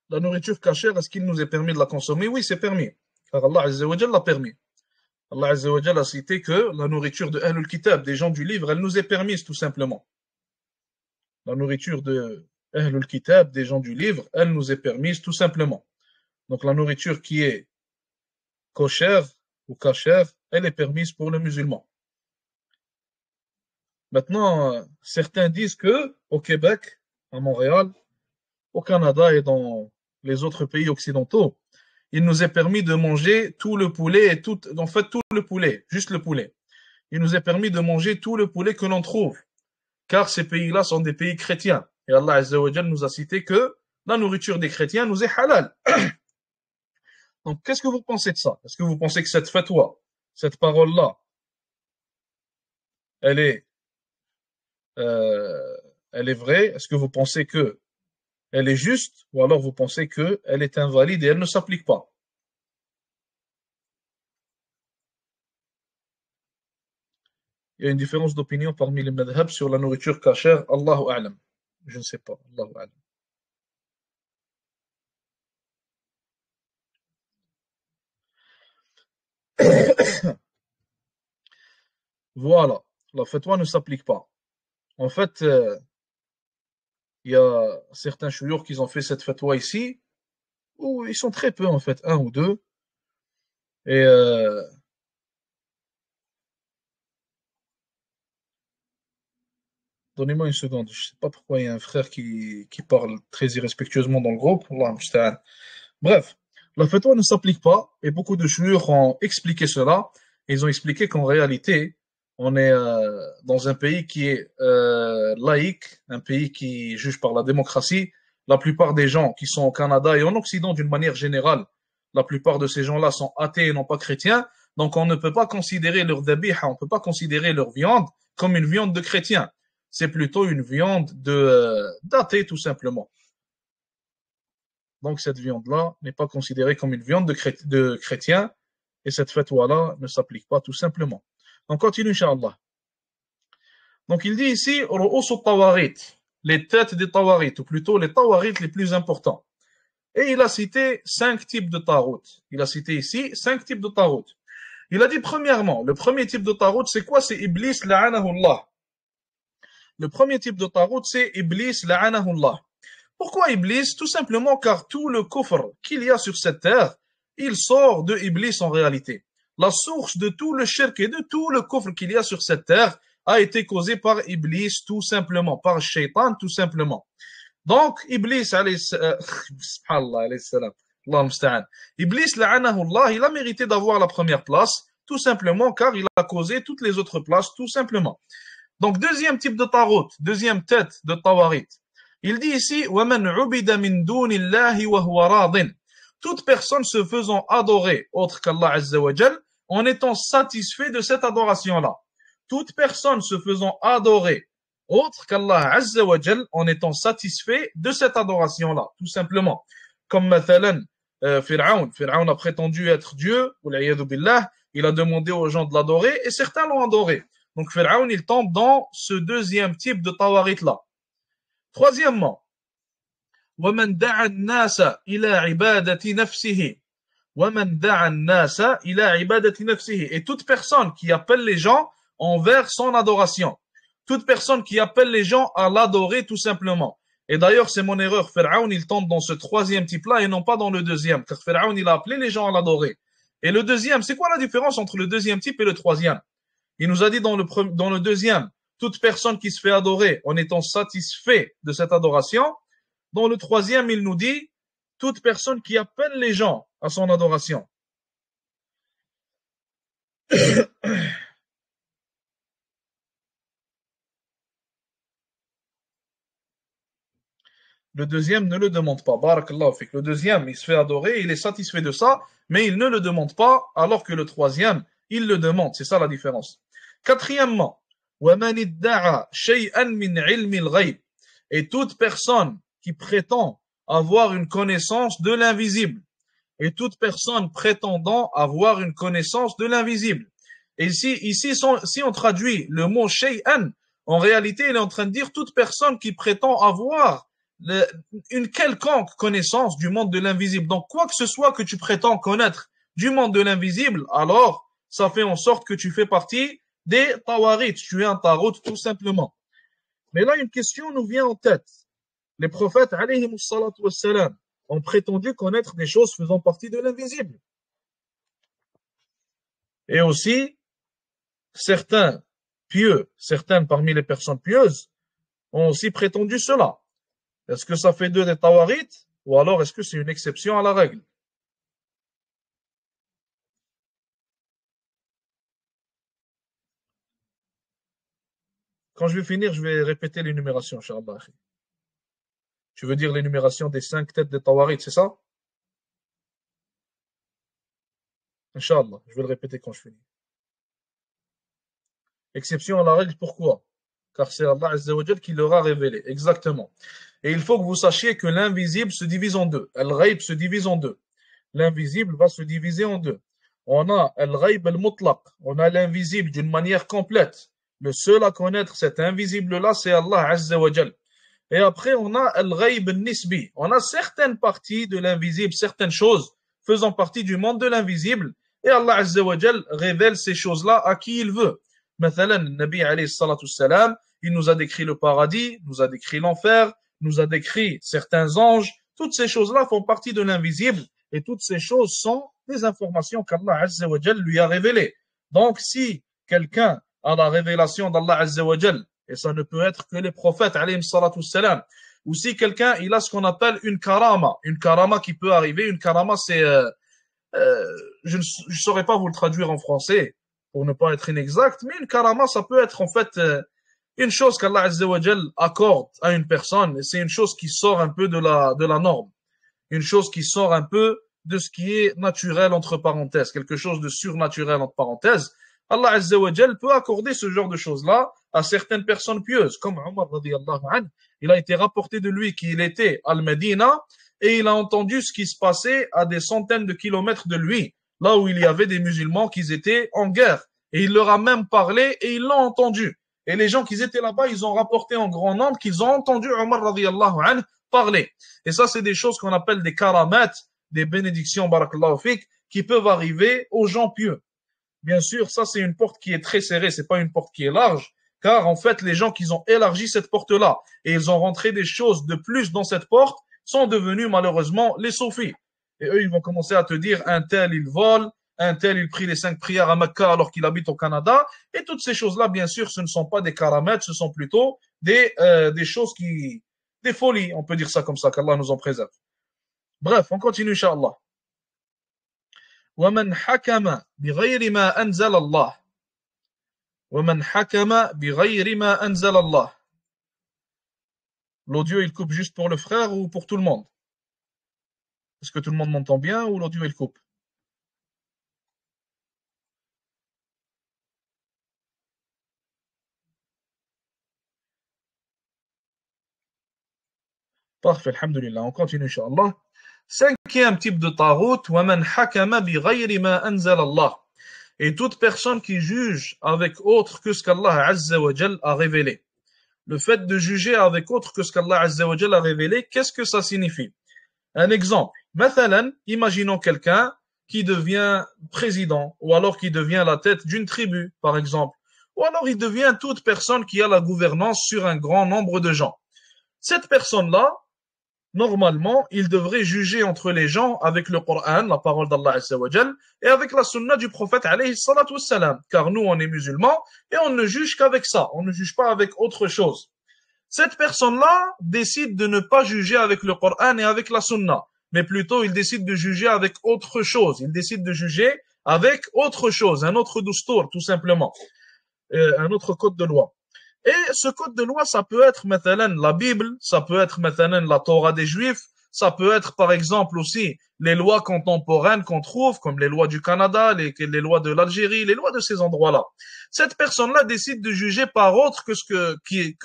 La nourriture cachère, est-ce qu'il nous est permis de la consommer? Oui, c'est permis. Car Allah Azza wa Jal l'a permis. Allah Azza wa Jal a cité que la nourriture de Ahlul Kitab, des gens du livre, elle nous est permise tout simplement. La nourriture de Ahlul Kitab, des gens du livre, elle nous est permise tout simplement. Donc la nourriture qui est koshère ou cachère, elle est permise pour le musulman. Maintenant, certains disent que au Québec, à Montréal, au Canada et dans les autres pays occidentaux, il nous est permis de manger tout le poulet et tout le poulet, juste le poulet. Il nous est permis de manger tout le poulet que l'on trouve, car ces pays-là sont des pays chrétiens. Et Allah Azza wa Jal nous a cité que la nourriture des chrétiens nous est halal. Donc, qu'est-ce que vous pensez de ça? Est-ce que vous pensez que cette fatwa, cette parole-là, elle est, euh, elle est vraie? Est-ce que vous pensez que elle est juste, ou alors vous pensez qu'elle est invalide et elle ne s'applique pas? Il y a une différence d'opinion parmi les madhhabs sur la nourriture cachère. Allahu a'lam. Je ne sais pas. Allahu a'lam. Voilà. La fatwa ne s'applique pas. En fait, il y a certains chouyours qui ont fait cette fatwa ici, où ils sont très peu en fait, un ou deux. Et donnez-moi une seconde. Je ne sais pas pourquoi il y a un frère qui parle très irrespectueusement dans le groupe. Allah musta'an. Bref, la fatwa ne s'applique pas et beaucoup de chouyours ont expliqué cela. Ils ont expliqué qu'en réalité, on est dans un pays qui est laïque, un pays qui juge par la démocratie. La plupart des gens qui sont au Canada et en Occident d'une manière générale, la plupart de ces gens-là sont athées et non pas chrétiens. Donc on ne peut pas considérer leur dhabiha, on ne peut pas considérer leur viande comme une viande de chrétien. C'est plutôt une viande de d'athée tout simplement. Donc cette viande-là n'est pas considérée comme une viande de chrétien et cette fatwa-là ne s'applique pas tout simplement. On continue, Inch'Allah. Donc il dit ici, ru'usu tawarit, les têtes des tawarit, ou plutôt les tawarit les plus importants. Et il a cité 5 types de tarot. Il a cité ici 5 types de tarot. Il a dit premièrement, le premier type de tarot, c'est quoi? C'est Iblis la'anahullah. Le premier type de tarot, c'est Iblis la'anahullah. Pourquoi Iblis? Tout simplement car tout le kufr qu'il y a sur cette terre, il sort de Iblis en réalité. La source de tout le shirk et de tout le kufr qu'il y a sur cette terre a été causé par Iblis tout simplement, par Shaitan tout simplement. Donc, Iblis, subhanallah, alayhi salam, Allah musta'an. Iblis, la'anahullah, il a mérité d'avoir la première place, tout simplement car il a causé toutes les autres places, tout simplement. Donc, deuxième type de tarot, deuxième tête de tawarit. Il dit ici, وَمَنْ عُبِدَ مِنْ دُونِ اللَّهِ وَهُوَ رَاضٍ. Toute personne se faisant adorer autre qu'Allah Azza wa Jal, en étant satisfait de cette adoration-là. Toute personne se faisant adorer autre qu'Allah Azza wa Jal, en étant satisfait de cette adoration-là, tout simplement. Comme mathalan, Fir'aun. Fir'aun a prétendu être Dieu, billah, il a demandé aux gens de l'adorer, et certains l'ont adoré. Donc Fir'aun, il tombe dans ce deuxième type de tawarit-là. Troisièmement, وَمَنْ دَعَ النَّاسَ إِلَى عِبَادَةِ نَفْسِهِ وَمَنْ دَعَ النَّاسَ إِلَى عِبَادَةِ نَفْسِهِ. Et toute personne qui appelle les gens envers son adoration. Toute personne qui appelle les gens à l'adorer tout simplement. Et d'ailleurs, c'est mon erreur. Pharaon, il tombe dans ce troisième type-là et non pas dans le deuxième. Car Pharaon, il a appelé les gens à l'adorer. Et le deuxième, c'est quoi la différence entre le deuxième type et le troisième? Il nous a dit dans le deuxième, toute personne qui se fait adorer en étant satisfait de cette adoration. Dans le troisième, il nous dit toute personne qui appelle les gens à son adoration. Le deuxième ne le demande pas. Barakallahu fik. Le deuxième, il se fait adorer, il est satisfait de ça, mais il ne le demande pas, alors que le troisième, il le demande. C'est ça la différence. Quatrièmement, وَمَنِ ادَّعَى شَيْئًا مِنْ عِلْمِ الْغَيْبِ. Et toute personne qui prétend avoir une connaissance de l'invisible. Et toute personne prétendant avoir une connaissance de l'invisible. Et ici, si on traduit le mot shay'an, en réalité, il est en train de dire toute personne qui prétend avoir une quelconque connaissance du monde de l'invisible. Donc, quoi que ce soit que tu prétends connaître du monde de l'invisible, alors, ça fait en sorte que tu fais partie des tawarit. Tu es un tarot, tout simplement. Mais là, une question nous vient en tête. Les prophètes, alayhimus salatu wassalam, ont prétendu connaître des choses faisant partie de l'invisible. Et aussi, certains pieux, certaines parmi les personnes pieuses, ont aussi prétendu cela. Est-ce que ça fait d'eux des tawarit ou alors est-ce que c'est une exception à la règle? Quand je vais finir, je vais répéter l'énumération, Inch'Allah. Tu veux dire l'énumération des 5 têtes des tawarit, c'est ça? Inch'Allah, je vais le répéter quand je finis. Exception à la règle, pourquoi? Car c'est Allah Azza wa Jal qui leur a révélé. Exactement. Et il faut que vous sachiez que l'invisible se divise en deux. Al-Ghaib se divise en deux. L'invisible va se diviser en deux. On a Al-Ghaib al-Mutlaq. On a l'invisible d'une manière complète. Le seul à connaître cet invisible-là, c'est Allah Azza wa Jal. Et après, on a Al-Ghaib al-Nisbi. On a certaines parties de l'invisible, certaines choses faisant partie du monde de l'invisible. Et Allah Azza wa Jal révèle ces choses-là à qui il veut. Mathalan, le Nabi alayhi salatu salam, il nous a décrit le paradis, nous a décrit l'enfer, nous a décrit certains anges. Toutes ces choses-là font partie de l'invisible et toutes ces choses sont des informations qu'Allah Azza wa Jal lui a révélées. Donc, si quelqu'un a la révélation d'Allah Azza wa Jal, et ça ne peut être que les prophètes alayhi salatu salam, ou si quelqu'un il a ce qu'on appelle une karama qui peut arriver, une karama c'est, je ne saurais pas vous le traduire en français, pour ne pas être inexact, mais une karama, ça peut être en fait une chose qu'Allah Azza wa Jal accorde à une personne, et c'est une chose qui sort un peu de la norme, une chose qui sort un peu de ce qui est naturel entre parenthèses, quelque chose de surnaturel entre parenthèses. Allah Azza wa Jal peut accorder ce genre de choses-là à certaines personnes pieuses, comme Omar radiyallahu anhu. Il a été rapporté de lui qu'il était al-Medina, et il a entendu ce qui se passait à des centaines de kilomètres de lui, là où il y avait des musulmans qui étaient en guerre. Et il leur a même parlé et ils l'ont entendu. Et les gens qui étaient là-bas, ils ont rapporté en grand nombre qu'ils ont entendu Omar radiyallahu anhu parler. Et ça, c'est des choses qu'on appelle des karamat, des bénédictions, barakallahu fik, qui peuvent arriver aux gens pieux. Bien sûr, ça, c'est une porte qui est très serrée, c'est pas une porte qui est large, car en fait, les gens qui ont élargi cette porte-là et ils ont rentré des choses de plus dans cette porte sont devenus malheureusement les soufis. Et eux, ils vont commencer à te dire, un tel, il vole, un tel, il prie les 5 prières à Mecca alors qu'il habite au Canada. Et toutes ces choses-là, bien sûr, ce ne sont pas des karamats, ce sont plutôt des choses des folies, on peut dire ça comme ça, qu'Allah nous en préserve. Bref, on continue, Inch'Allah. ومن حكم بغير ما أنزل الله ومن حكم بغير ما أنزل الله. L'audio, il coupe juste pour le frère ou pour tout le monde? Est-ce que tout le monde m'entend bien ou l'audio, il coupe? Parfait, alhamdulillah. On continue, Inch'Allah. Cinquième type de tarout, وَمَنْ حَكَمَ بِغَيْرِ مَا أَنزَلَ اللَّهِ. Et toute personne qui juge avec autre que ce qu'Allah Azza wa Jal a révélé. Le fait de juger avec autre que ce qu'Allah Azza wa Jal a révélé, qu'est-ce que ça signifie? Un exemple. Mathalan, imaginons quelqu'un qui devient président, ou alors qui devient la tête d'une tribu, par exemple. Ou alors il devient toute personne qui a la gouvernance sur un grand nombre de gens. Cette personne-là, normalement, il devrait juger entre les gens avec le Coran, la parole d'Allah Azza wa Jal, et avec la sunna du prophète alayhi salatu wassalam. Car nous, on est musulmans, et on ne juge qu'avec ça. On ne juge pas avec autre chose. Cette personne-là décide de ne pas juger avec le Coran et avec la sunna. Mais plutôt, il décide de juger avec autre chose. Il décide de juger avec autre chose, un autre doustour, tout simplement. Un autre code de loi. Et ce code de loi, ça peut être maintenant la Bible, ça peut être maintenant la Torah des Juifs, ça peut être par exemple aussi les lois contemporaines qu'on trouve, comme les lois du Canada, les lois de l'Algérie, les lois de ces endroits-là. Cette personne-là décide de juger par autre que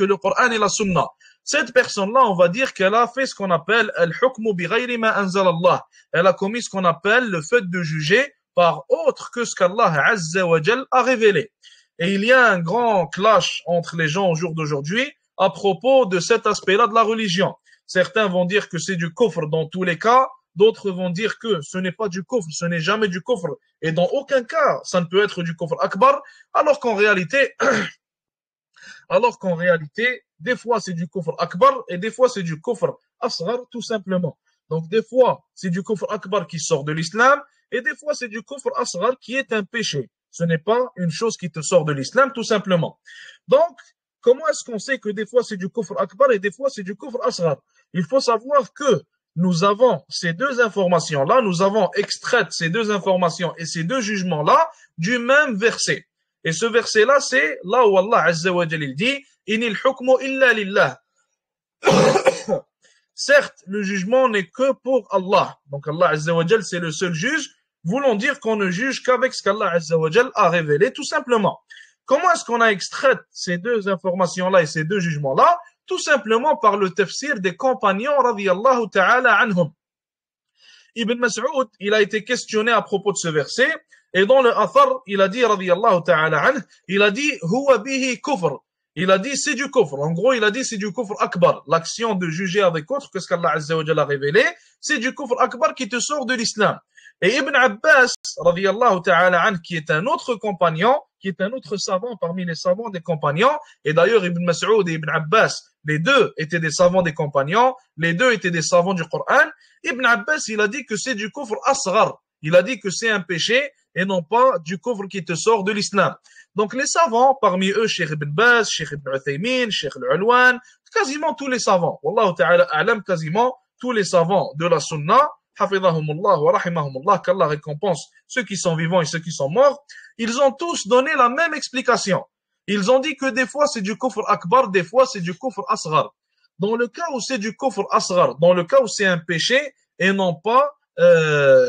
le Coran et la Sunna. Cette personne-là, on va dire qu'elle a fait ce qu'on appelle al-hukmu bi ghayri ma anzal Allah. Elle a commis ce qu'on appelle le fait de juger par autre que ce qu'Allah Azza wa Jal a révélé. Et il y a un grand clash entre les gens au jour d'aujourd'hui à propos de cet aspect-là de la religion. Certains vont dire que c'est du kufr dans tous les cas, d'autres vont dire que ce n'est pas du kufr, ce n'est jamais du kufr, et dans aucun cas, ça ne peut être du kufr akbar, alors qu'en réalité, des fois c'est du kufr akbar, et des fois c'est du kufr asghar, tout simplement. Donc des fois, c'est du kufr akbar qui sort de l'islam, et des fois c'est du kufr asghar qui est un péché. Ce n'est pas une chose qui te sort de l'islam, tout simplement. Donc, comment est-ce qu'on sait que des fois c'est du kufr akbar et des fois c'est du kufr asghar? Il faut savoir que nous avons ces deux informations-là, nous avons extrait ces deux informations et ces deux jugements-là du même verset. Et ce verset-là, c'est là où Allah Azza wa Jalla dit « Inil hukmu illa lillah ». Certes, le jugement n'est que pour Allah. Donc Allah Azza wa Jalla, c'est le seul juge. Voulons dire qu'on ne juge qu'avec ce qu'Allah Azza wa Jal a révélé, tout simplement. Comment est-ce qu'on a extrait ces deux informations-là et ces deux jugements-là? Tout simplement par le tafsir des compagnons, radiyallahu ta'ala anhum. Ibn Mas'ud, il a été questionné à propos de ce verset, et dans le athar, il a dit, radiyallahu ta'ala anhu, il a dit, huwa bihi kufr. Il a dit, c'est du kufr. En gros, il a dit, c'est du kufr akbar. L'action de juger avec autre que ce qu'Allah Azza wa Jal a révélé, c'est du kufr akbar qui te sort de l'islam. Et Ibn Abbas, radiyallahu ta'ala anhu, qui est un autre compagnon, qui est un autre savant parmi les savants des compagnons, et d'ailleurs Ibn Mas'ud et Ibn Abbas, les deux étaient des savants des compagnons, les deux étaient des savants du Coran. Ibn Abbas, il a dit que c'est du kufr asghar. Il a dit que c'est un péché et non pas du kufr qui te sort de l'islam. Donc les savants, parmi eux, Cheikh Ibn Baz, Cheikh Ibn Uthaymin, Cheikh Al-Ulwan, quasiment tous les savants, wallahu ta'ala a'lam, quasiment tous les savants de la sunna, hafidhahumullah wa rahimahumullah, qu'Allah récompense ceux qui sont vivants et ceux qui sont morts, ils ont tous donné la même explication. Ils ont dit que des fois c'est du kufr akbar, des fois c'est du kufr asghar. Dans le cas où c'est du kufr asghar, dans le cas où c'est un péché et non pas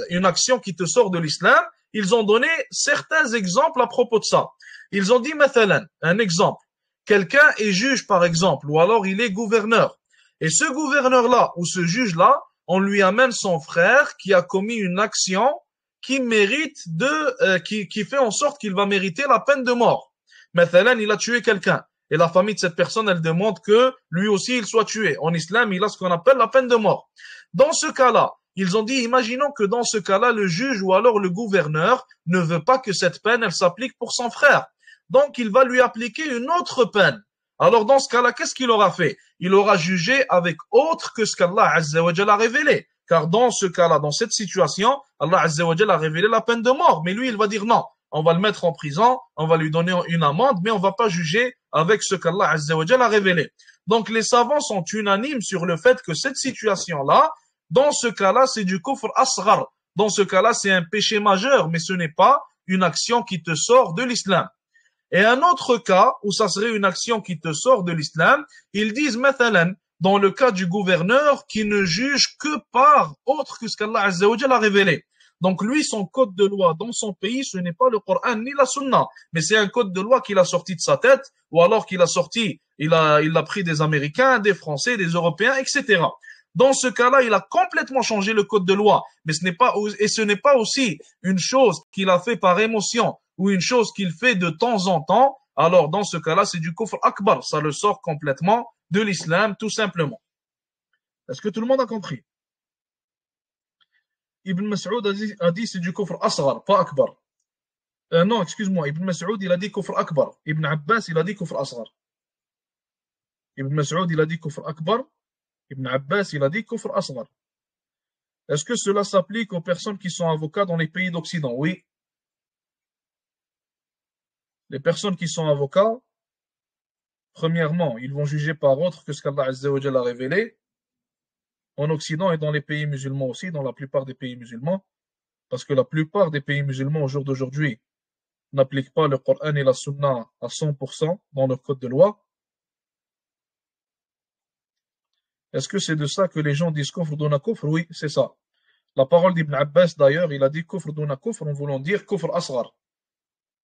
une action qui te sort de l'islam, ils ont donné certains exemples à propos de ça. Ils ont dit, mathalan, un exemple, quelqu'un est juge par exemple, ou alors il est gouverneur. Et ce gouverneur-là, ou ce juge-là, on lui amène son frère qui a commis une action qui mérite qui fait en sorte qu'il va mériter la peine de mort. Mathalan, il a tué quelqu'un. Et la famille de cette personne, elle demande que lui aussi, il soit tué. En islam, il a ce qu'on appelle la peine de mort. Dans ce cas-là, ils ont dit, imaginons que dans ce cas-là, le juge ou alors le gouverneur ne veut pas que cette peine, elle s'applique pour son frère. Donc, il va lui appliquer une autre peine. Alors, dans ce cas-là, qu'est-ce qu'il aura fait? Il aura jugé avec autre que ce qu'Allah Azza wa Jalla a révélé. Car dans ce cas-là, dans cette situation, Allah Azza wa Jalla a révélé la peine de mort. Mais lui, il va dire non. On va le mettre en prison, on va lui donner une amende, mais on va pas juger avec ce qu'Allah Azza wa Jalla a révélé. Donc, les savants sont unanimes sur le fait que cette situation-là, dans ce cas-là, c'est du kufr asghar. Dans ce cas-là, c'est un péché majeur, mais ce n'est pas une action qui te sort de l'islam. Et un autre cas, où ça serait une action qui te sort de l'islam, ils disent, mathalan, dans le cas du gouverneur qui ne juge que par autre que ce qu'Allah Azza wa Jalla a révélé. Donc lui, son code de loi dans son pays, ce n'est pas le Coran ni la Sunna, mais c'est un code de loi qu'il a sorti de sa tête, ou alors qu'il a sorti, il a pris des Américains, des Français, des Européens, etc. Dans ce cas-là, il a complètement changé le code de loi, mais ce n'est pas aussi une chose qu'il a fait par émotion ou une chose qu'il fait de temps en temps. Alors dans ce cas-là, c'est du kufr akbar, ça le sort complètement de l'islam, tout simplement. Est-ce que tout le monde a compris? Ibn Mas'ud a dit c'est du kufr asghar, pas akbar. Non, excuse-moi, Ibn Mas'ud il a dit kufr akbar. Ibn Abbas il a dit kufr asghar. Ibn Mas'ud il a dit kufr akbar. Ibn Abbas il a dit kufr asghar. Est-ce que cela s'applique aux personnes qui sont avocats dans les pays d'Occident? Oui. Les personnes qui sont avocats, premièrement, ils vont juger par autre que ce qu'Allah Azza wa Jalla a révélé. En Occident et dans les pays musulmans aussi, dans la plupart des pays musulmans, parce que la plupart des pays musulmans au jour d'aujourd'hui n'appliquent pas le Coran et la Sunna à 100% dans leur code de loi. Est-ce que c'est de ça que les gens disent kufr duna kufr? Oui, c'est ça. La parole d'Ibn Abbas d'ailleurs, il a dit kufr duna kufr en voulant dire kufr asghar.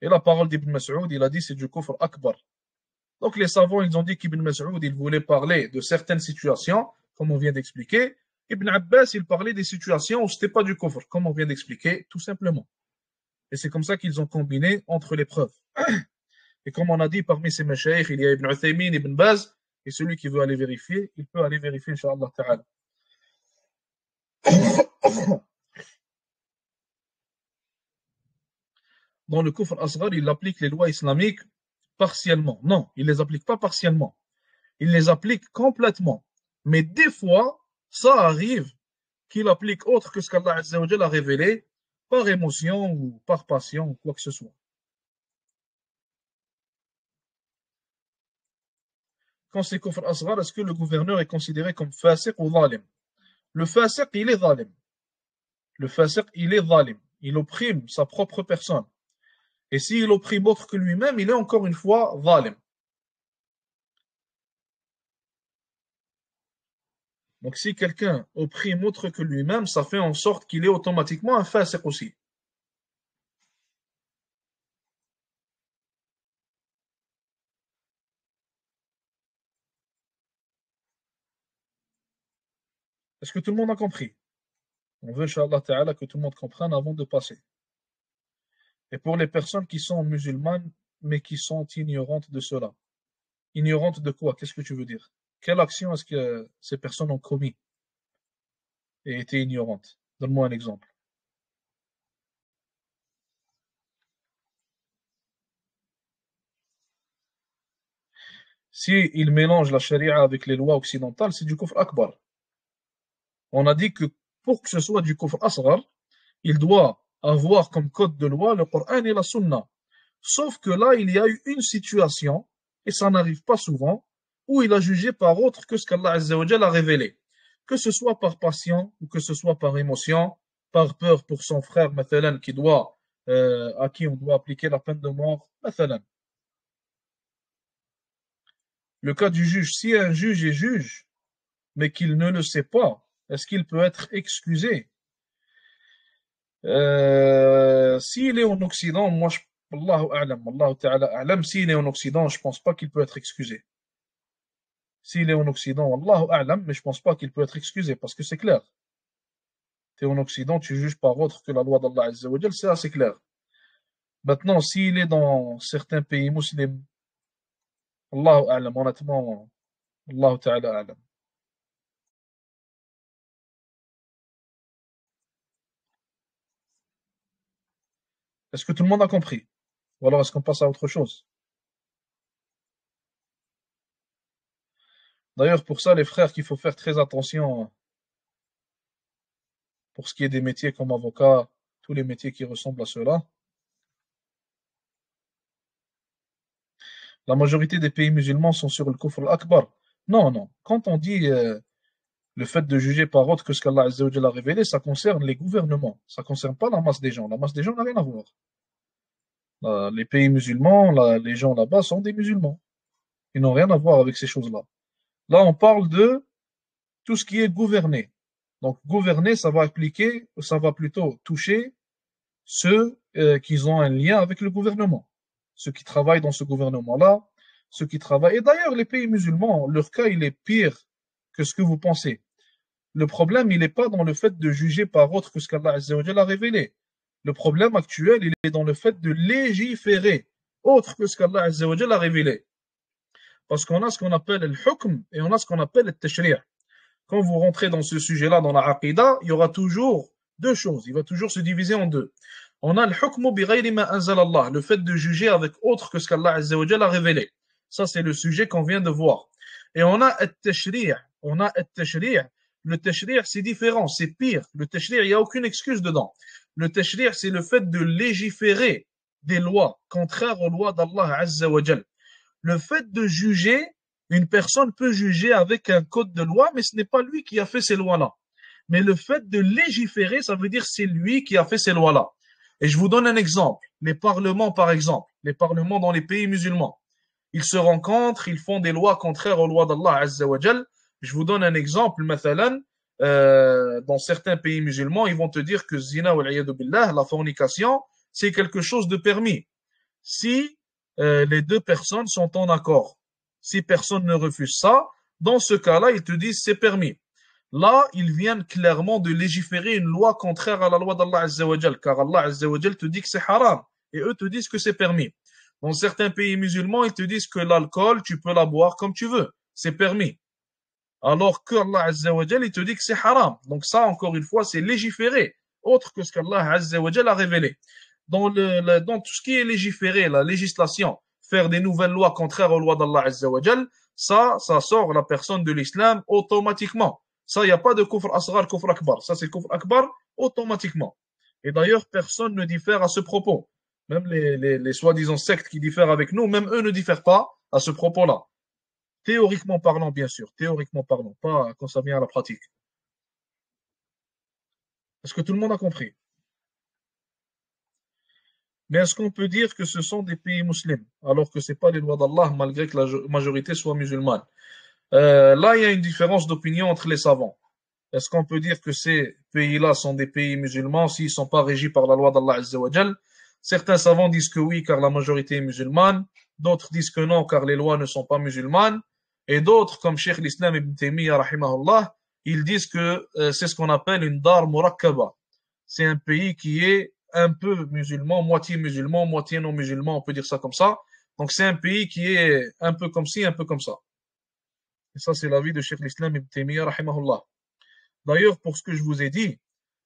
Et la parole d'Ibn Mas'ud, il a dit c'est du kufr akbar. Donc les savants, ils ont dit qu'Ibn Mas'ud, il voulait parler de certaines situations, comme on vient d'expliquer. Ibn Abbas, il parlait des situations où c'était pas du kufr, comme on vient d'expliquer, tout simplement. Et c'est comme ça qu'ils ont combiné entre les preuves. Et comme on a dit, parmi ces mashayikh, il y a Ibn Uthaymin, Ibn Baz, et celui qui veut aller vérifier, il peut aller vérifier, Inch'Allah Ta'ala. Dans le kufr asghar, il applique les lois islamiques partiellement. Non, il ne les applique pas partiellement. Il les applique complètement. Mais des fois, ça arrive qu'il applique autre que ce qu'Allah Azza wa Jalla a révélé par émotion ou par passion ou quoi que ce soit. Quand c'est kufr asghar, est-ce que le gouverneur est considéré comme fasiq ou zalim? Le fasiq, il est zalim. Le fasiq, il est zalim. Il opprime sa propre personne. Et s'il opprime autre que lui-même, il est encore une fois zalim. Donc si quelqu'un opprime autre que lui-même, ça fait en sorte qu'il est automatiquement un fasiq aussi. Est-ce que tout le monde a compris? On veut, Inch'Allah Ta'ala, que tout le monde comprenne avant de passer. Et pour les personnes qui sont musulmanes, mais qui sont ignorantes de cela. Ignorantes de quoi? Qu'est-ce que tu veux dire? Quelle action est-ce que ces personnes ont commis et étaient ignorantes? Donne-moi un exemple. Si ils mélangent la charia avec les lois occidentales, c'est du kufr akbar. On a dit que pour que ce soit du kufr asghar, il doit avoir comme code de loi le Coran et la Sunna. Sauf que là, il y a eu une situation, et ça n'arrive pas souvent, où il a jugé par autre que ce qu'Allah Azza wa Jalla a révélé. Que ce soit par passion, ou que ce soit par émotion, par peur pour son frère, mathalan, à qui on doit appliquer la peine de mort, mathalan. Le cas du juge, si un juge est juge, mais qu'il ne le sait pas, est-ce qu'il peut être excusé? S'il est en Occident, moi, Allahu a'lam, Allahu ta'ala a'lam, s'il est en Occident, je pense pas qu'il peut être excusé. S'il est en Occident, Allahu a'lam, mais je pense pas qu'il peut être excusé, parce que c'est clair. tu es en Occident, tu juges par autre que la loi d'Allah Azza wa Jal, c'est assez clair. Maintenant, s'il est dans certains pays musulmans, Allahu A'lam, honnêtement, Allahu Ta'ala A'lam. Est-ce que tout le monde a compris? Ou alors est-ce qu'on passe à autre chose? D'ailleurs, pour ça, les frères, qu'il faut faire très attention pour ce qui est des métiers comme avocat, tous les métiers qui ressemblent à cela. La majorité des pays musulmans sont sur le kufr al-akbar. Non, non. Quand on dit le fait de juger par autre que ce qu'Allah Azza wa Jalla a révélé, ça concerne les gouvernements. Ça ne concerne pas la masse des gens. La masse des gens n'a rien à voir. Les pays musulmans, les gens là-bas sont des musulmans. Ils n'ont rien à voir avec ces choses-là. Là, on parle de tout ce qui est gouverné. Donc, gouverner, ça va appliquer, ça va plutôt toucher ceux qui ont un lien avec le gouvernement, ceux qui travaillent dans ce gouvernement-là, ceux qui travaillent. Et d'ailleurs, les pays musulmans, leur cas, il est pire que ce que vous pensez. Le problème, il n'est pas dans le fait de juger par autre que ce qu'Allah Azza wa Jalla a révélé. Le problème actuel, il est dans le fait de légiférer autre que ce qu'Allah Azza wa Jalla a révélé. Parce qu'on a ce qu'on appelle le hukm et on a ce qu'on appelle le tashri'. Quand vous rentrez dans ce sujet-là, dans la aqidah, il y aura toujours deux choses. Il va toujours se diviser en deux. On a le hukm bi ghayri ma anzal Allah, le fait de juger avec autre que ce qu'Allah Azza wa Jalla a révélé. Ça, c'est le sujet qu'on vient de voir. Et on a le tashri'. On a le tashri'. Le tashri', c'est différent, c'est pire. Le tashri', il n'y a aucune excuse dedans. Le tashri', c'est le fait de légiférer des lois contraires aux lois d'Allah Azza wa Jalla. Le fait de juger, une personne peut juger avec un code de loi, mais ce n'est pas lui qui a fait ces lois-là. Mais le fait de légiférer, ça veut dire c'est lui qui a fait ces lois-là. Et je vous donne un exemple. Les parlements, par exemple, les parlements dans les pays musulmans, ils se rencontrent, ils font des lois contraires aux lois d'Allah Azza wa Jal. Je vous donne un exemple, mathalan, dans certains pays musulmans, ils vont te dire que zina wal iyadu billah, la fornication, c'est quelque chose de permis. Si les deux personnes sont en accord. Si personne ne refuse ça, dans ce cas-là, ils te disent c'est permis. Là, ils viennent clairement de légiférer une loi contraire à la loi d'Allah Azza wa Jal, car Allah Azza wa Jal te dit que c'est haram, et eux te disent que c'est permis. Dans certains pays musulmans, ils te disent que l'alcool, tu peux la boire comme tu veux, c'est permis. Alors que Allah Azza wa Jal, il te dit que c'est haram. Donc ça, encore une fois, c'est légiférer, autre que ce qu'Allah Azza wa Jal a révélé. Dans tout ce qui est légiféré, la législation, faire des nouvelles lois contraires aux lois d'Allah Azza wa Jal, ça sort la personne de l'islam automatiquement. Ça, il n'y a pas de kufr asghar, kufr akbar. Ça, c'est kufr akbar automatiquement. Et d'ailleurs, personne ne diffère à ce propos. Même les soi-disant sectes qui diffèrent avec nous, même eux ne diffèrent pas à ce propos-là. Théoriquement parlant, bien sûr. Théoriquement parlant, pas quand ça vient à la pratique. Est-ce que tout le monde a compris? Mais est-ce qu'on peut dire que ce sont des pays musulmans, alors que ce n'est pas les lois d'Allah, malgré que la majorité soit musulmane? Là, il y a une différence d'opinion entre les savants. Est-ce qu'on peut dire que ces pays-là sont des pays musulmans s'ils ne sont pas régis par la loi d'Allah Azza wa Jal? Certains savants disent que oui, car la majorité est musulmane. D'autres disent que non, car les lois ne sont pas musulmanes. Et d'autres, comme Cheikh l'Islam Ibn Taymiyyah, rahimahullah, ils disent que c'est ce qu'on appelle une dar murakkaba. C'est un pays qui est un peu musulman, moitié non musulman, on peut dire ça comme ça. Donc c'est un pays qui est un peu comme ci, un peu comme ça. Et ça, c'est l'avis de Cheikh l'Islam Ibn Taymiyyah, rahimahullah. D'ailleurs, pour ce que je vous ai dit,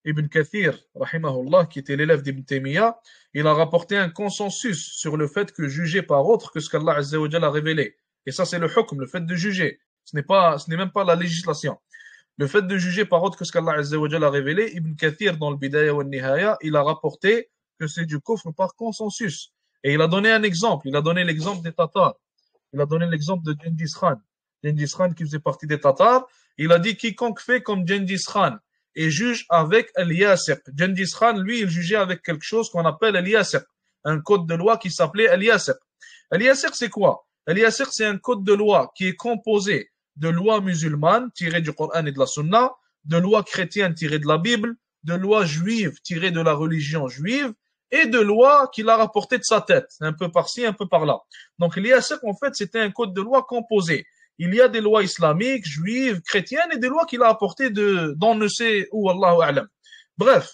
Ibn Kathir, rahimahullah, qui était l'élève d'Ibn Taymiyyah, il a rapporté un consensus sur le fait que juger par autre que ce qu'Allah Azza wa Jalla a révélé. Et ça, c'est le hukm, le fait de juger. Ce n'est même pas la législation. Le fait de juger par autre que ce qu'Allah Azza wa Jalla a révélé, Ibn Kathir, dans le Bidaya wa Nihaya, il a rapporté que c'est du kufr par consensus. Et il a donné un exemple. Il a donné l'exemple des Tatars. Il a donné l'exemple de Gengis Khan. Gengis Khan qui faisait partie des Tatars. Il a dit quiconque fait comme Gengis Khan et juge avec Al-Yasiq. Gengis Khan, lui, il jugeait avec quelque chose qu'on appelle Al-Yasiq. Un code de loi qui s'appelait Al-Yasiq. Al-Yasiq, c'est quoi? Al-Yasiq, c'est un code de loi qui est composé de lois musulmanes tirées du Coran et de la Sunna, de lois chrétiennes tirées de la Bible, de lois juives tirées de la religion juive, et de lois qu'il a rapportées de sa tête, un peu par-ci, un peu par-là. Donc l'IASEC, en fait, c'était un code de loi composé. Il y a des lois islamiques, juives, chrétiennes, et des lois qu'il a apportées d'on ne sait où, Allahu A'lam. Bref,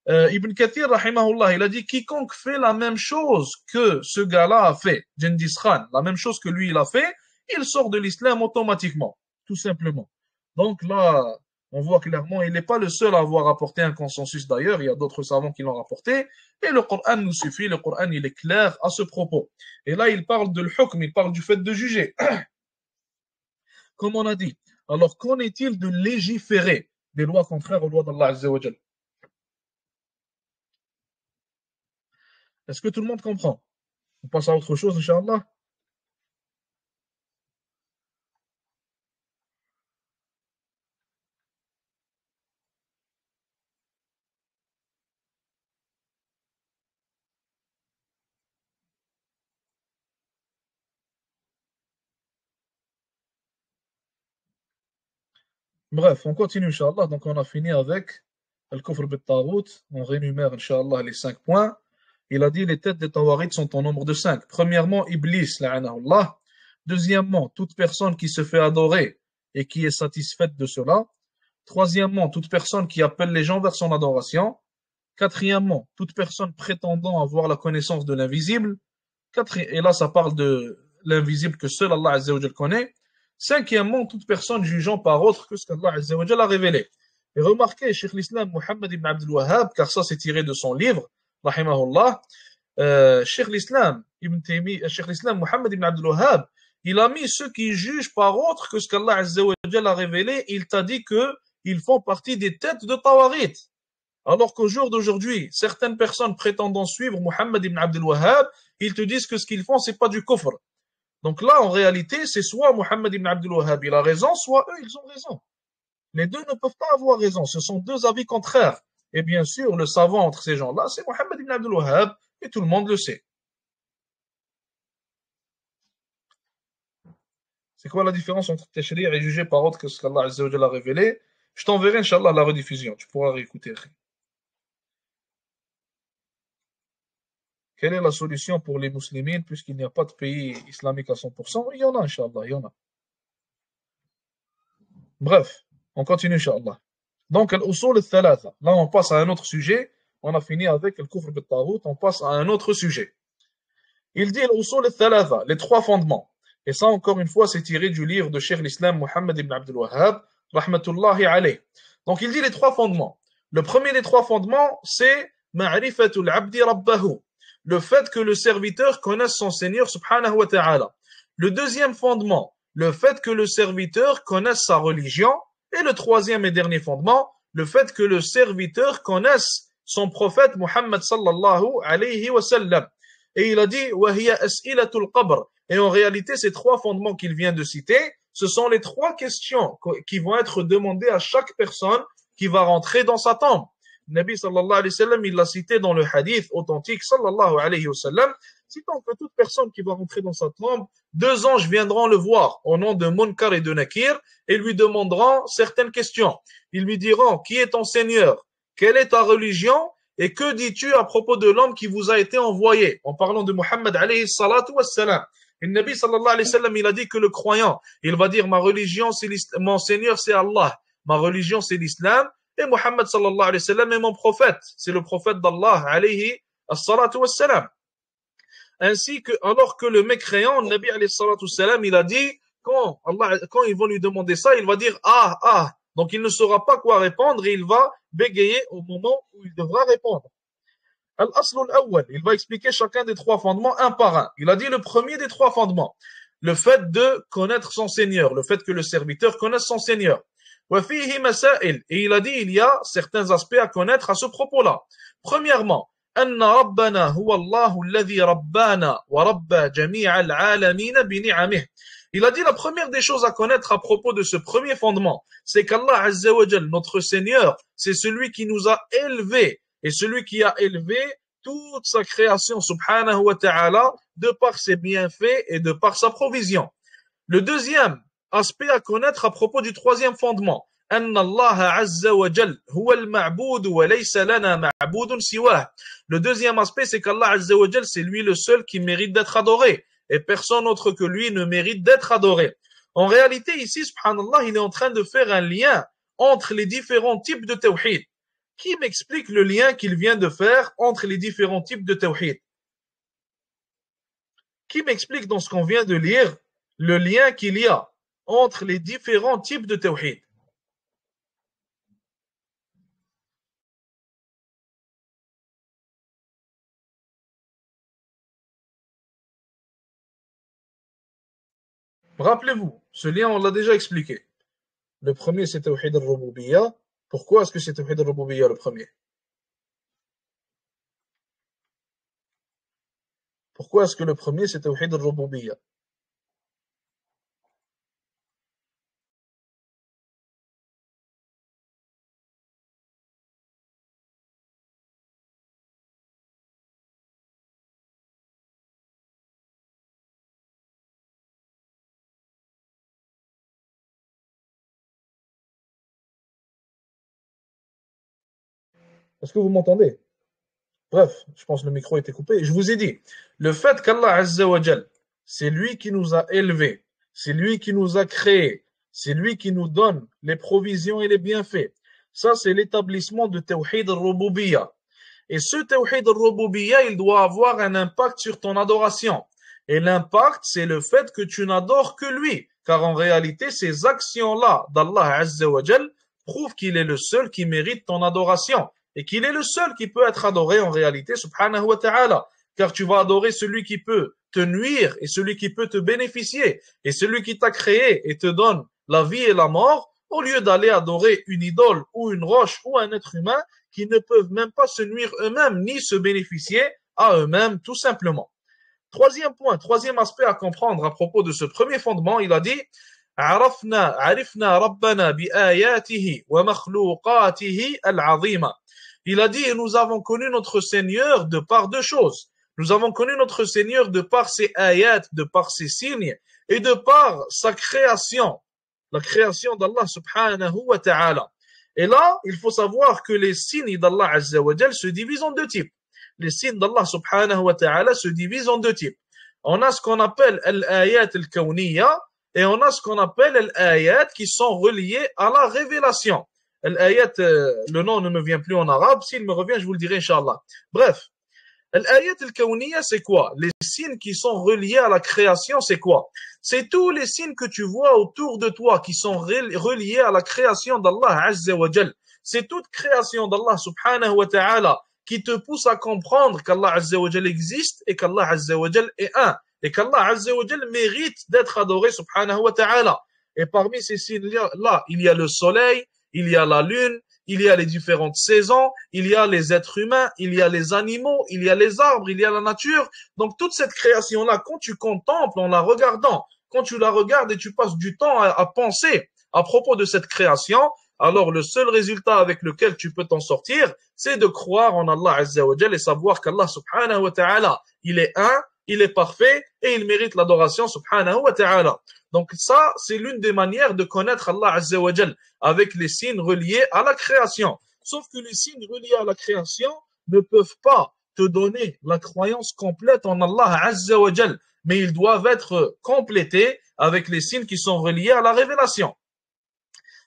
Ibn Kathir, rahimahullah, il a dit quiconque fait la même chose que ce gars-là a fait, Genghis Khan, la même chose que lui il a fait, il sort de l'islam automatiquement, tout simplement. Donc là, on voit clairement, il n'est pas le seul à avoir apporté un consensus d'ailleurs, il y a d'autres savants qui l'ont rapporté, et le Coran nous suffit, le Coran il est clair à ce propos. Et là, il parle de l'hukm, il parle du fait de juger. Comme on a dit. Alors, qu'en est-il de légiférer des lois contraires aux lois d'Allah Azza wa Jal? Est-ce que tout le monde comprend? On passe à autre chose, Inch'Allah. Bref, on continue, Inch'Allah. Donc, on a fini avec Al-Kufr bit-Taghut. On rénumère, Inch'Allah, les 5 points. Il a dit les têtes des Tawarid sont au nombre de 5. Premièrement, Iblis, la'anahullah. Deuxièmement, toute personne qui se fait adorer et qui est satisfaite de cela. Troisièmement, toute personne qui appelle les gens vers son adoration. Quatrièmement, toute personne prétendant avoir la connaissance de l'invisible. Et là, ça parle de l'invisible que seul Allah Azza wa Jal connaît. Cinquièmement, toute personne jugeant par autre que ce qu'Allah Azza wa Jal a révélé. Et remarquez, Cheikh l'Islam Muhammad ibn Abdul Wahhab, car ça c'est tiré de son livre, rahimahullah, Cheikh l'Islam Muhammad ibn Abdul Wahhab, il a mis ceux qui jugent par autre que ce qu'Allah Azza wa Jal a révélé, il t'a dit que ils font partie des têtes de Tawarit. Alors qu'au jour d'aujourd'hui, certaines personnes prétendant suivre Muhammad ibn Abdul Wahhab, ils te disent que ce qu'ils font, c'est pas du kufr. Donc là, en réalité, c'est soit Muhammad ibn Abdul Wahhab, il a raison, soit eux, ils ont raison. Les deux ne peuvent pas avoir raison. Ce sont deux avis contraires. Et bien sûr, le savant entre ces gens-là, c'est Muhammad ibn Abdul Wahhab, et tout le monde le sait. C'est quoi la différence entre tashri' et juger par autre que ce qu'Allah Azza wa Jalla a révélé? Je t'enverrai, Inch'Allah, la rediffusion. Tu pourras réécouter. Quelle est la solution pour les musulmans puisqu'il n'y a pas de pays islamique à 100%? Il y en a, Inch'Allah, il y en a. Bref, on continue, Inch'Allah. Donc, al-usul al-thalatha. Là, on passe à un autre sujet. On a fini avec le kufr bit-taghut. On passe à un autre sujet. Il dit al-usul al-thalatha, les trois fondements. Et ça, encore une fois, c'est tiré du livre de Cheikh l'Islam Muhammad ibn Abdul Wahhab, rahmatullahi alayh. Donc, il dit les trois fondements. Le premier des trois fondements, c'est ma'rifatul abdi rabbahu. Le fait que le serviteur connaisse son Seigneur subhanahu wa ta'ala. Le deuxième fondement, le fait que le serviteur connaisse sa religion. Et le troisième et dernier fondement, le fait que le serviteur connaisse son prophète Muhammad sallallahu alayhi wa sallam. Et il a dit وَهِيَ أَسْئِلَةُ الْقَبْرِ. Et en réalité, ces trois fondements qu'il vient de citer, ce sont les trois questions qui vont être demandées à chaque personne qui va rentrer dans sa tombe. Nabi sallallahu alayhi wa sallam, il l'a cité dans le hadith authentique sallallahu alayhi wa sallam, citant que toute personne qui va rentrer dans sa tombe, deux anges viendront le voir au nom de Munkar et de Nakir et lui demanderont certaines questions. Ils lui diront, qui est ton Seigneur? Quelle est ta religion? Et que dis-tu à propos de l'homme qui vous a été envoyé? En parlant de Muhammad alayhi salatu wassalam. Et le Nabi sallallahu alayhi wa sallam, il a dit que le croyant, il va dire, ma religion, c'est mon Seigneur, c'est Allah. Ma religion, c'est l'islam. Et Muhammad sallallahu alayhi wa sallam est mon prophète. C'est le prophète d'Allah alayhi salatu wassalam. Ainsi que, alors que le mécréant, le Nabi alayhi salatu wassalam, il a dit, quand ils vont lui demander ça, il va dire, ah, ah. Donc il ne saura pas quoi répondre et il va bégayer au moment où il devra répondre. Al-Asl al-Awwal, il va expliquer chacun des trois fondements un par un. Il a dit le premier des trois fondements, le fait de connaître son Seigneur, le fait que le serviteur connaisse son Seigneur. وَفِيهِ مَسَائِل, et il a dit il y a certains aspects à connaître à ce propos-là. Premièrement, أن ربنا هو الله الذي ربانا وربى جميع العالمين بنعمه. Il a dit la première des choses à connaître à propos de ce premier fondement, c'est qu'Allah Azza wa Jal, notre Seigneur, c'est celui qui nous a élevés et celui qui a élevé toute sa création subhanahu wa ta'ala de par ses bienfaits et de par sa provision. Le deuxième aspect à connaître à propos du troisième fondement, أن الله عز وجل هو المعبود وليس لنا معبود سواه. Le deuxième aspect, c'est qu'Allah Azza wa Jal, c'est lui le seul qui mérite d'être adoré. Et personne autre que lui ne mérite d'être adoré. En réalité, ici, subhanallah, il est en train de faire un lien entre les différents types de tawhid Qui m'explique le lien qu'il vient de faire entre les différents types de tawhid? Qui m'explique dans ce qu'on vient de lire le lien qu'il y a entre les différents types de tawhid? Rappelez-vous, ce lien on l'a déjà expliqué. Le premier c'est tawhid al-rububiyya. Pourquoi est-ce que c'est tawhid al-rububiyya le premier? Pourquoi est-ce que le premier c'est tawhid al-rububiyya? Est-ce que vous m'entendez? Bref, je pense que le micro était coupé. Je vous ai dit, le fait qu'Allah Azza wa Jal, c'est lui qui nous a élevés, c'est lui qui nous a créés, c'est lui qui nous donne les provisions et les bienfaits. Ça, c'est l'établissement de Tawhid al-Rububiyya. Et ce Tawhid al-Rububiyya, il doit avoir un impact sur ton adoration. Et l'impact, c'est le fait que tu n'adores que lui. Car en réalité, ces actions-là d'Allah Azza wa Jal prouvent qu'il est le seul qui mérite ton adoration. Et qu'il est le seul qui peut être adoré en réalité, subhanahu wa ta'ala. Car tu vas adorer celui qui peut te nuire et celui qui peut te bénéficier. Et celui qui t'a créé et te donne la vie et la mort, au lieu d'aller adorer une idole ou une roche ou un être humain qui ne peuvent même pas se nuire eux-mêmes ni se bénéficier à eux-mêmes tout simplement. Troisième point, troisième aspect à comprendre à propos de ce premier fondement, il a dit عرفنا ربنا بآياته ومخلوقاته العظيمة. Il a dit, nous avons connu notre Seigneur de par deux choses. Nous avons connu notre Seigneur de par ses ayats, de par ses signes, et de par sa création, la création d'Allah subhanahu wa ta'ala. Et là, il faut savoir que les signes d'Allah azza wa jal se divisent en deux types. Les signes d'Allah subhanahu wa ta'ala se divisent en deux types. On a ce qu'on appelle al-ayat al-kawniyya, et on a ce qu'on appelle al-ayat qui sont reliés à la révélation. L'ayat, le nom ne me vient plus en arabe. S'il me revient, je vous le dirai, Inch'Allah. Bref, l'ayat al-kawniyya, c'est quoi? Les signes qui sont reliés à la création, c'est quoi? C'est tous les signes que tu vois autour de toi qui sont reliés à la création d'Allah Azza wa Jal. C'est toute création d'Allah subhanahu wa ta'ala qui te pousse à comprendre qu'Allah Azza wa Jal existe et qu'Allah Azza wa Jal est un. Et qu'Allah Azza wa Jal mérite d'être adoré subhanahu wa ta'ala. Et parmi ces signes-là, il y a le soleil, il y a la lune, il y a les différentes saisons, il y a les êtres humains, il y a les animaux, il y a les arbres, il y a la nature. Donc toute cette création-là, quand tu contemples en la regardant, quand tu la regardes et tu passes du temps à penser à propos de cette création, alors le seul résultat avec lequel tu peux t'en sortir, c'est de croire en Allah Azza wa Jal et savoir qu'Allah subhanahu wa ta'ala, il est un, il est parfait et il mérite l'adoration subhanahu wa ta'ala. Donc ça, c'est l'une des manières de connaître Allah Azza wa Jal avec les signes reliés à la création. Sauf que les signes reliés à la création ne peuvent pas te donner la croyance complète en Allah Azza wa Jal, mais ils doivent être complétés avec les signes qui sont reliés à la révélation.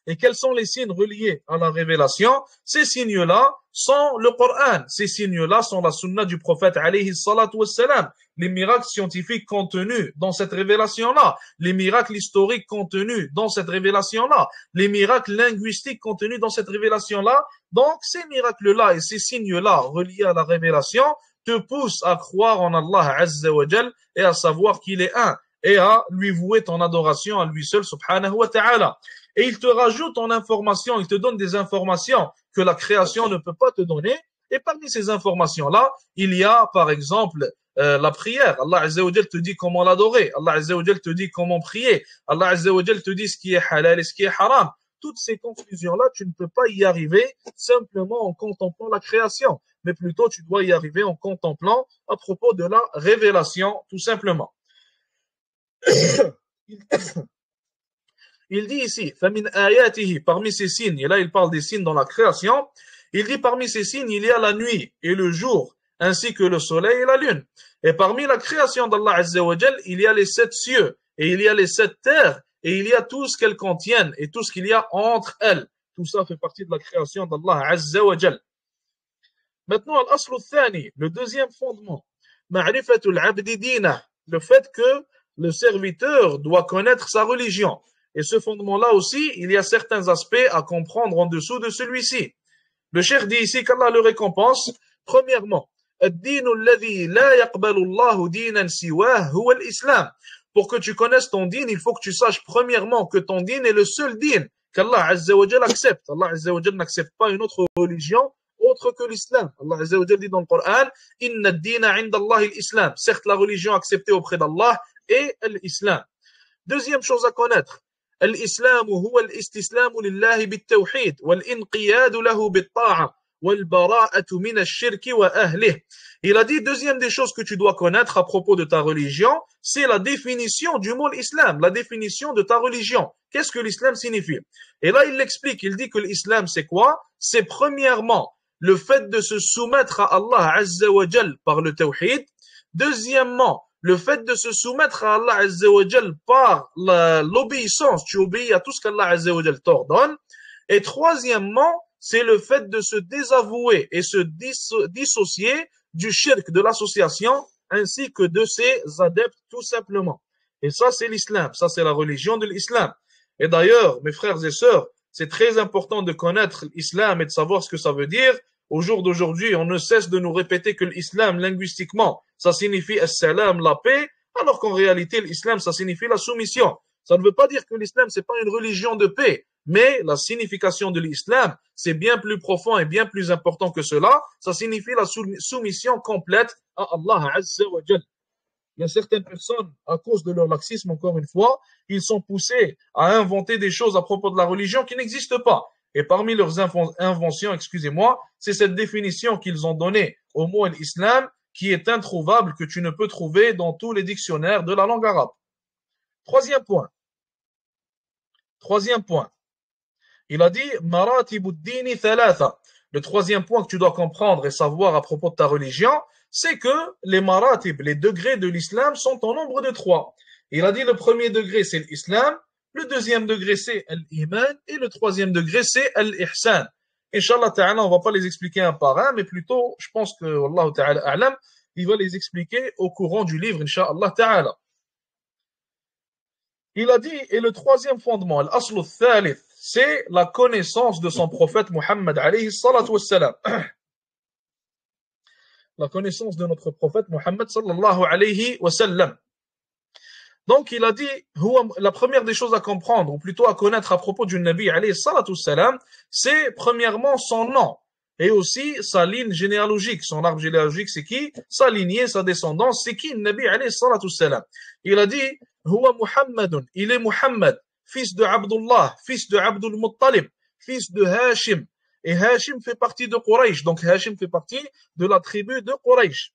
Et quels sont les signes reliés à la révélation? Ces signes-là sont le Coran. Ces signes-là sont la sunna du prophète alayhi salatu wassalam. Les miracles scientifiques contenus dans cette révélation-là. Les miracles historiques contenus dans cette révélation-là. Les miracles linguistiques contenus dans cette révélation-là. Donc, ces miracles-là et ces signes-là reliés à la révélation te poussent à croire en Allah Azza wa Jal et à savoir qu'il est un et à lui vouer ton adoration à lui seul subhanahu wa ta'ala. Et il te rajoute en information, il te donne des informations que la création ne peut pas te donner. Et parmi ces informations-là, il y a par exemple la prière. Allah Azza wa Jal te dit comment l'adorer. Allah Azza wa Jal te dit comment prier. Allah Azza wa Jal te dit ce qui est halal et ce qui est haram. Toutes ces conclusions-là, tu ne peux pas y arriver simplement en contemplant la création, mais plutôt tu dois y arriver en contemplant à propos de la révélation, tout simplement. Il dit ici, فَمِنْ آيَاتِهِ, parmi ces signes, et là il parle des signes dans la création, il dit parmi ces signes, il y a la nuit et le jour, ainsi que le soleil et la lune. Et parmi la création d'Allah Azza wa Jal, il y a les 7 cieux, et il y a les 7 terres, et il y a tout ce qu'elles contiennent, et tout ce qu'il y a entre elles. tout ça fait partie de la création d'Allah Azza wa Jal. Maintenant, al-aslu thani, le deuxième fondement, ma'rifatul abdi dinah, le fait que le serviteur doit connaître sa religion. Et ce fondement-là aussi, il y a certains aspects à comprendre en dessous de celui-ci. Le cheikh dit ici qu'Allah le récompense. Premièrement, الدين الذي لا يقبل الله دينا سواه هو الإسلام. Pour que tu connaisses ton din, il faut que tu saches premièrement que ton din est le seul din qu'Allah Azza wa Jal accepte. Allah Azza wa Jal n'accepte pas une autre religion autre que l'islam. Allah Azza wa Jal dit dans le Coran, Inna ad-dina 'inda Allah al-islam. Certes, la religion acceptée auprès d'Allah est l'islam. Deuxième chose à connaître, الإسلام هو الاستسلام لله بالتوحيد والانقياد له بالطاعة والبراءة من الشرك وأهله. Il a dit, deuxième des choses que tu dois connaître à propos de ta religion, c'est la définition du mot islam, la définition de ta religion. Qu'est-ce que l'islam signifie? Et là, il l'explique, il dit que l'islam, c'est quoi? C'est premièrement le fait de se soumettre à Allah Azza wa Jal par le tawhid. Deuxièmement, le fait de se soumettre à Allah Azza wa Jal par l'obéissance, tu obéis à tout ce qu'Allah Azza wa Jal t'ordonne. Et troisièmement, c'est le fait de se désavouer et se dissocier du shirk, de l'association, ainsi que de ses adeptes, tout simplement. Et ça, c'est l'islam. Ça, c'est la religion de l'islam. Et d'ailleurs, mes frères et sœurs, c'est très important de connaître l'islam et de savoir ce que ça veut dire. Au jour d'aujourd'hui, on ne cesse de nous répéter que l'islam, linguistiquement, ça signifie as-salam, la paix, alors qu'en réalité, l'islam, ça signifie la soumission. Ça ne veut pas dire que l'islam, c'est pas une religion de paix, mais la signification de l'islam, c'est bien plus profond et bien plus important que cela. Ça signifie la soumission complète à Allah Azza wa Jal. Il y a certaines personnes, à cause de leur laxisme, encore une fois, ils sont poussés à inventer des choses à propos de la religion qui n'existent pas. Et parmi leurs inventions, excusez-moi, c'est cette définition qu'ils ont donnée au mot l'islam qui est introuvable, que tu ne peux trouver dans tous les dictionnaires de la langue arabe. Troisième point. Il a dit Maratibuddini thalatha. Le troisième point que tu dois comprendre et savoir à propos de ta religion, c'est que les maratib, les degrés de l'islam sont en nombre de 3. Il a dit le premier degré c'est l'islam, le deuxième degré c'est l'iman et le troisième degré c'est l'ihsan. Inch'Allah ta'ala, on va pas les expliquer un par un, mais plutôt, je pense que Allah ta'ala a'lam, il va les expliquer au courant du livre, Inch'Allah ta'ala. Il a dit, et le troisième fondement, l'aslu thalith, c'est la connaissance de son prophète Muhammad alayhi salatu wassalam. La connaissance de notre prophète Muhammad sallallahu alayhi wa sallam. Donc il a dit, la première des choses à comprendre, ou plutôt à connaître à propos du Nabi alayhi salatu wassalam, c'est premièrement son nom, et aussi sa ligne généalogique. Son arbre généalogique, c'est qui? Sa lignée, sa descendance, c'est qui? Le Nabi alayhi salatu wassalam. Il a dit, Huwa Muhammadun, il est Muhammad, fils de Abdullah, fils de Abdul Muttalib, fils de Hashim. Et Hashim fait partie de Quraysh. Donc Hashim fait partie de la tribu de Quraysh.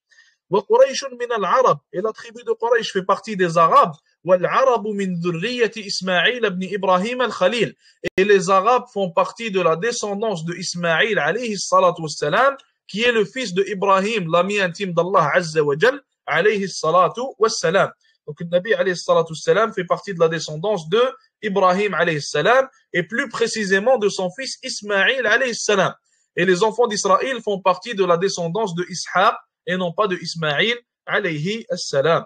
Wa Qurayshun min al-Arab. Et la tribu de Quraysh fait partie des Arabes. Wal Arabu min dhurriyyati Ismaïl ibn Ibrahim al-Khalil. Et les Arabes font partie de la descendance de Ismaïl alayhi salatu wassalam, qui est le fils de Ibrahim, l'ami intime d'Allah Azza wa Jal, alayhi salatu wassalam. Donc le Nabi alayhi salatu wassalam fait partie de la descendance de Ibrahim alayhi salam, et plus précisément de son fils Ismaïl alayhi salam. Et les enfants d'Israël font partie de la descendance de Ishaq et non pas de Ismaïl alayhi salam.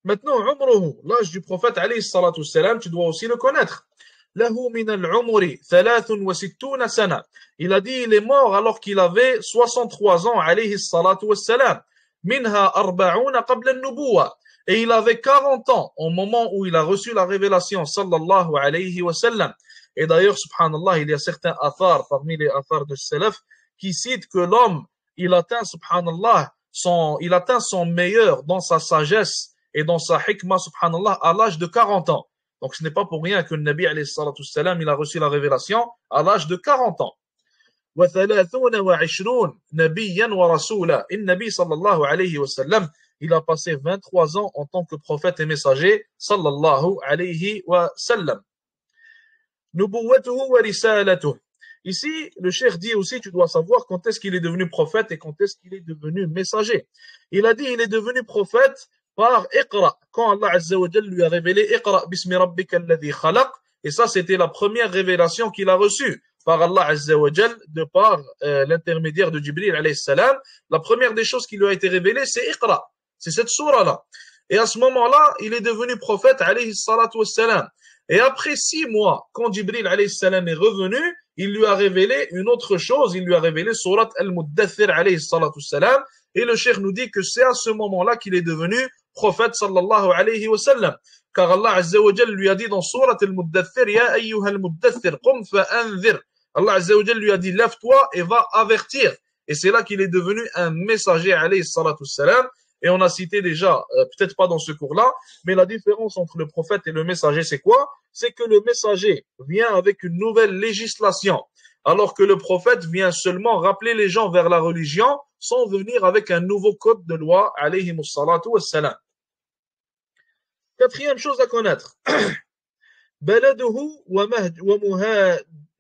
Maintenant, umruhu, l'âge du prophète alayhi salatu salam, tu dois aussi le connaître. Lahu min al-umri 63 sana. Il a dit il est mort alors qu'il avait 63 ans alayhi salatu salam. Minha 40 qabla an-nubuwah. Et il avait 40 ans au moment où il a reçu la révélation sallallahu alayhi wa sallam. Et d'ailleurs, subhanallah, il y a certains athars parmi les athars de salaf qui citent que l'homme, il atteint, subhanallah, il atteint son meilleur dans sa sagesse et dans sa hikmah, subhanallah, à l'âge de 40 ans. Donc ce n'est pas pour rien que le Nabi alayhi salatu salam, il a reçu la révélation à l'âge de 40 ans. وعشرون نبيا ورسولا. النبي صلى الله عليه وسلم, il a passé 23 ans en tant que prophète et messager sallallahu alayhi wa sallam. Nubuwwatuhu wa risalatuhu. Ici, le cheikh dit aussi, tu dois savoir quand est-ce qu'il est devenu prophète et quand est-ce qu'il est devenu messager. Il a dit, il est devenu prophète par Iqra, quand Allah Azza wa Jalla lui a révélé Iqra bismi rabbika alladhi khalaq, Et ça, c'était la première révélation qu'il a reçue par Allah Azza wa Jal, de par l'intermédiaire de Jibril alayhi salam. La première des choses qui lui a été révélée, c'est Iqra. C'est cette sourate-là. Et à ce moment-là, il est devenu prophète alayhi salatu wassalam. Et après 6 mois, quand Jibril alayhi salam est revenu, il lui a révélé une autre chose. Il lui a révélé Surat Al-Muddathir alayhi salatu wassalam. Et le cheikh nous dit que c'est à ce moment-là qu'il est devenu prophète sallallahu alayhi wa sallam. Car Allah Azza wa Jal lui a dit dans Surat Al-Muddathir, Ya ayyuha al-Muddathir, qum fa'anzir. Allah Azza wa Jal lui a dit, lève-toi et va avertir. Et c'est là qu'il est devenu un messager alayhi salatu wassalam. Et on a cité déjà, peut-être pas dans ce cours-là, mais la différence entre le prophète et le messager, c'est quoi? C'est que le messager vient avec une nouvelle législation, alors que le prophète vient seulement rappeler les gens vers la religion sans venir avec un nouveau code de loi, alayhi salatu wassalam. Quatrième chose à connaître. Baladuhu wa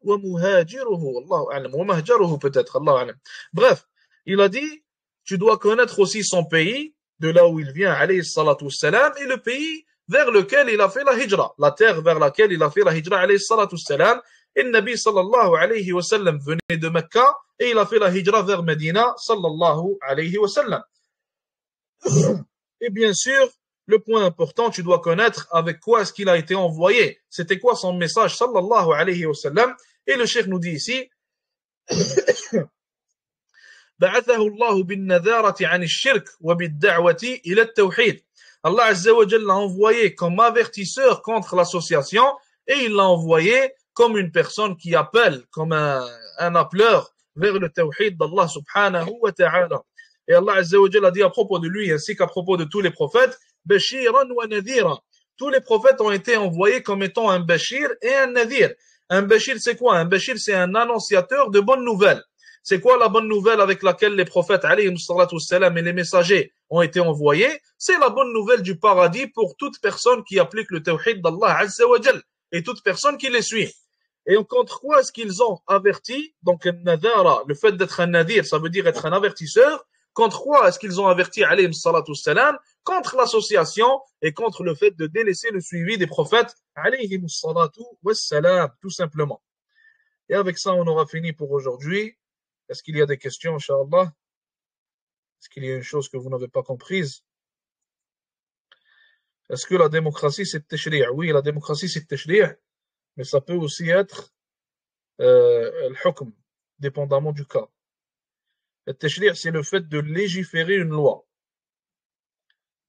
muhajiruhu, Allahu a'lam, wa mahjaruhu peut-être, Allahu a'lam. Bref, il a dit, tu dois connaître aussi son pays, de là où il vient, alayhi salatu wassalam, et le pays vers lequel il a fait la hijra, la terre vers laquelle il a fait la hijra, alayhi salatu wassalam. Et le Nabi sallallahu alayhi wa sallam venait de Mecca, et il a fait la hijra vers Medina, sallallahu alayhi wa sallam. Et bien sûr, le point important, tu dois connaître avec quoi est-ce qu'il a été envoyé. C'était quoi son message, sallallahu alayhi wa sallam. Et le cheikh nous dit ici, بعثه الله بالنذارة عن الشرك وبالدعوة إلى التوحيد. Allah Azza wa Jalla l'a envoyé comme avertisseur contre l'association et il l'a envoyé comme une personne qui appelle, comme un appeleur vers le tawhid d'Allah subhanahu wa ta'ala. Et Allah Azza wa Jalla a dit à propos de lui ainsi qu'à propos de tous les prophètes, Bashiran wa Nadhira. Tous les prophètes ont été envoyés comme étant un Bashir et un Nadir. Un Bashir, c'est quoi? Un Bashir, c'est un annonciateur de bonnes nouvelles. C'est quoi la bonne nouvelle avec laquelle les prophètes alayhi salatu wassalam et les messagers ont été envoyés? C'est la bonne nouvelle du paradis pour toute personne qui applique le tawhid d'Allah Azza wa Jal et toute personne qui les suit. Et contre quoi est-ce qu'ils ont averti? Donc, nadara, le fait d'être un nadir, ça veut dire être un avertisseur. Contre quoi est-ce qu'ils ont averti alayhi salatu wassalam? Contre l'association et contre le fait de délaisser le suivi des prophètes alayhi salatu wassalam, tout simplement. Et avec ça, on aura fini pour aujourd'hui. Est-ce qu'il y a des questions, Inch'Allah? Est-ce qu'il y a une chose que vous n'avez pas comprise? Est-ce que la démocratie, c'est tashri'? Oui, la démocratie, c'est tashri', mais ça peut aussi être le hukm, dépendamment du cas. Le tashri', c'est le fait de légiférer une loi.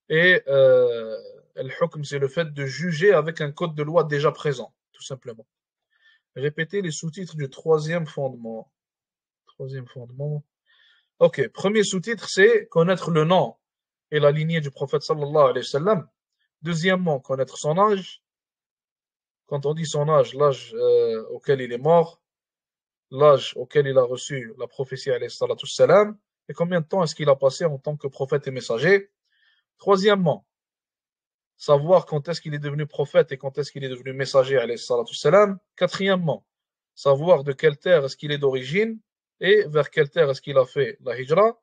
Et le hukm, c'est le fait de juger avec un code de loi déjà présent, tout simplement. Répétez les sous-titres du troisième fondement. Troisième fondement. Ok, premier sous-titre, c'est connaître le nom et la lignée du prophète sallallahu alayhi wa sallam. Deuxièmement, connaître son âge. Quand on dit son âge, l'âge auquel il est mort, l'âge auquel il a reçu la prophétie alayhi salatu wassalam, et combien de temps est-ce qu'il a passé en tant que prophète et messager. Troisièmement, savoir quand est-ce qu'il est devenu prophète et quand est-ce qu'il est devenu messager alayhi salatu wassalam. Quatrièmement, savoir de quelle terre est-ce qu'il est d'origine et vers quelle terre est-ce qu'il a fait la hijra.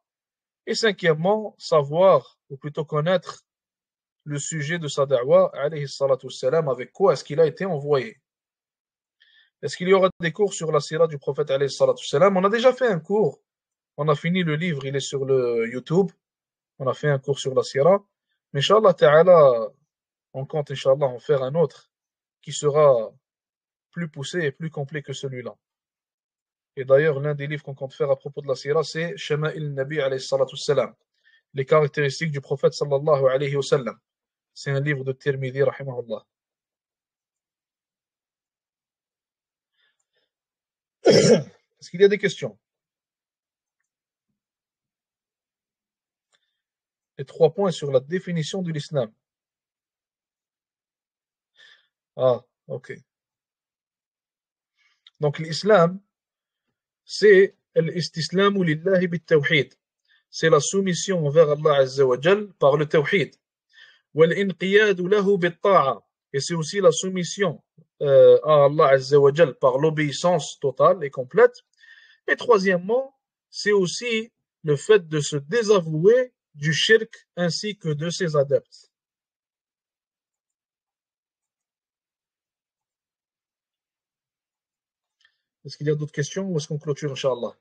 Et cinquièmement, savoir, ou plutôt connaître le sujet de sa da'wa, alayhi salatu wassalam, avec quoi est-ce qu'il a été envoyé. Est-ce qu'il y aura des cours sur la sira du prophète, alayhi salatu wassalam? On a déjà fait un cours, on a fini le livre, il est sur le YouTube, on a fait un cours sur la sira, mais Inch'Allah ta'ala, on compte Inch'Allah en faire un autre, qui sera plus poussé et plus complet que celui-là. Et d'ailleurs, l'un des livres qu'on compte faire à propos de la sira, c'est Shama'il Nabi alayhi salatu wassalam, les caractéristiques du prophète sallallahu alayhi wa sallam. C'est un livre de Tirmidhi rahimahullah. Est-ce qu'il y a des questions? Les 3 points sur la définition de l'islam. Ah, ok. Donc l'islam, c'est l'istislamu lillahi bit-tawhid. C'est la soumission envers Allah Azza wa Jal par le tawhid. Wal-inqiyadu lahu bit-ta'a. Et c'est aussi la soumission à Allah Azza wa Jal par l'obéissance totale et complète. Et troisièmement, c'est aussi le fait de se désavouer du shirk ainsi que de ses adeptes. Est-ce qu'il y a d'autres questions ou est-ce qu'on clôture, Inch'Allah?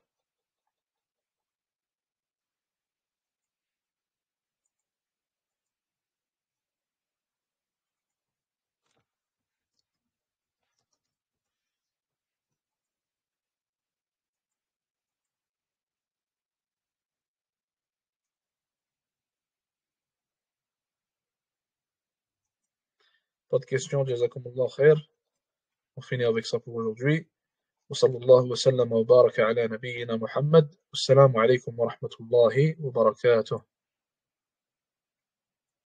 Pas de questions, jazakumullah khair. On finit avec ça pour aujourd'hui. وصلى الله وسلم وبارك على نبينا محمد والسلام عليكم ورحمة الله وبركاته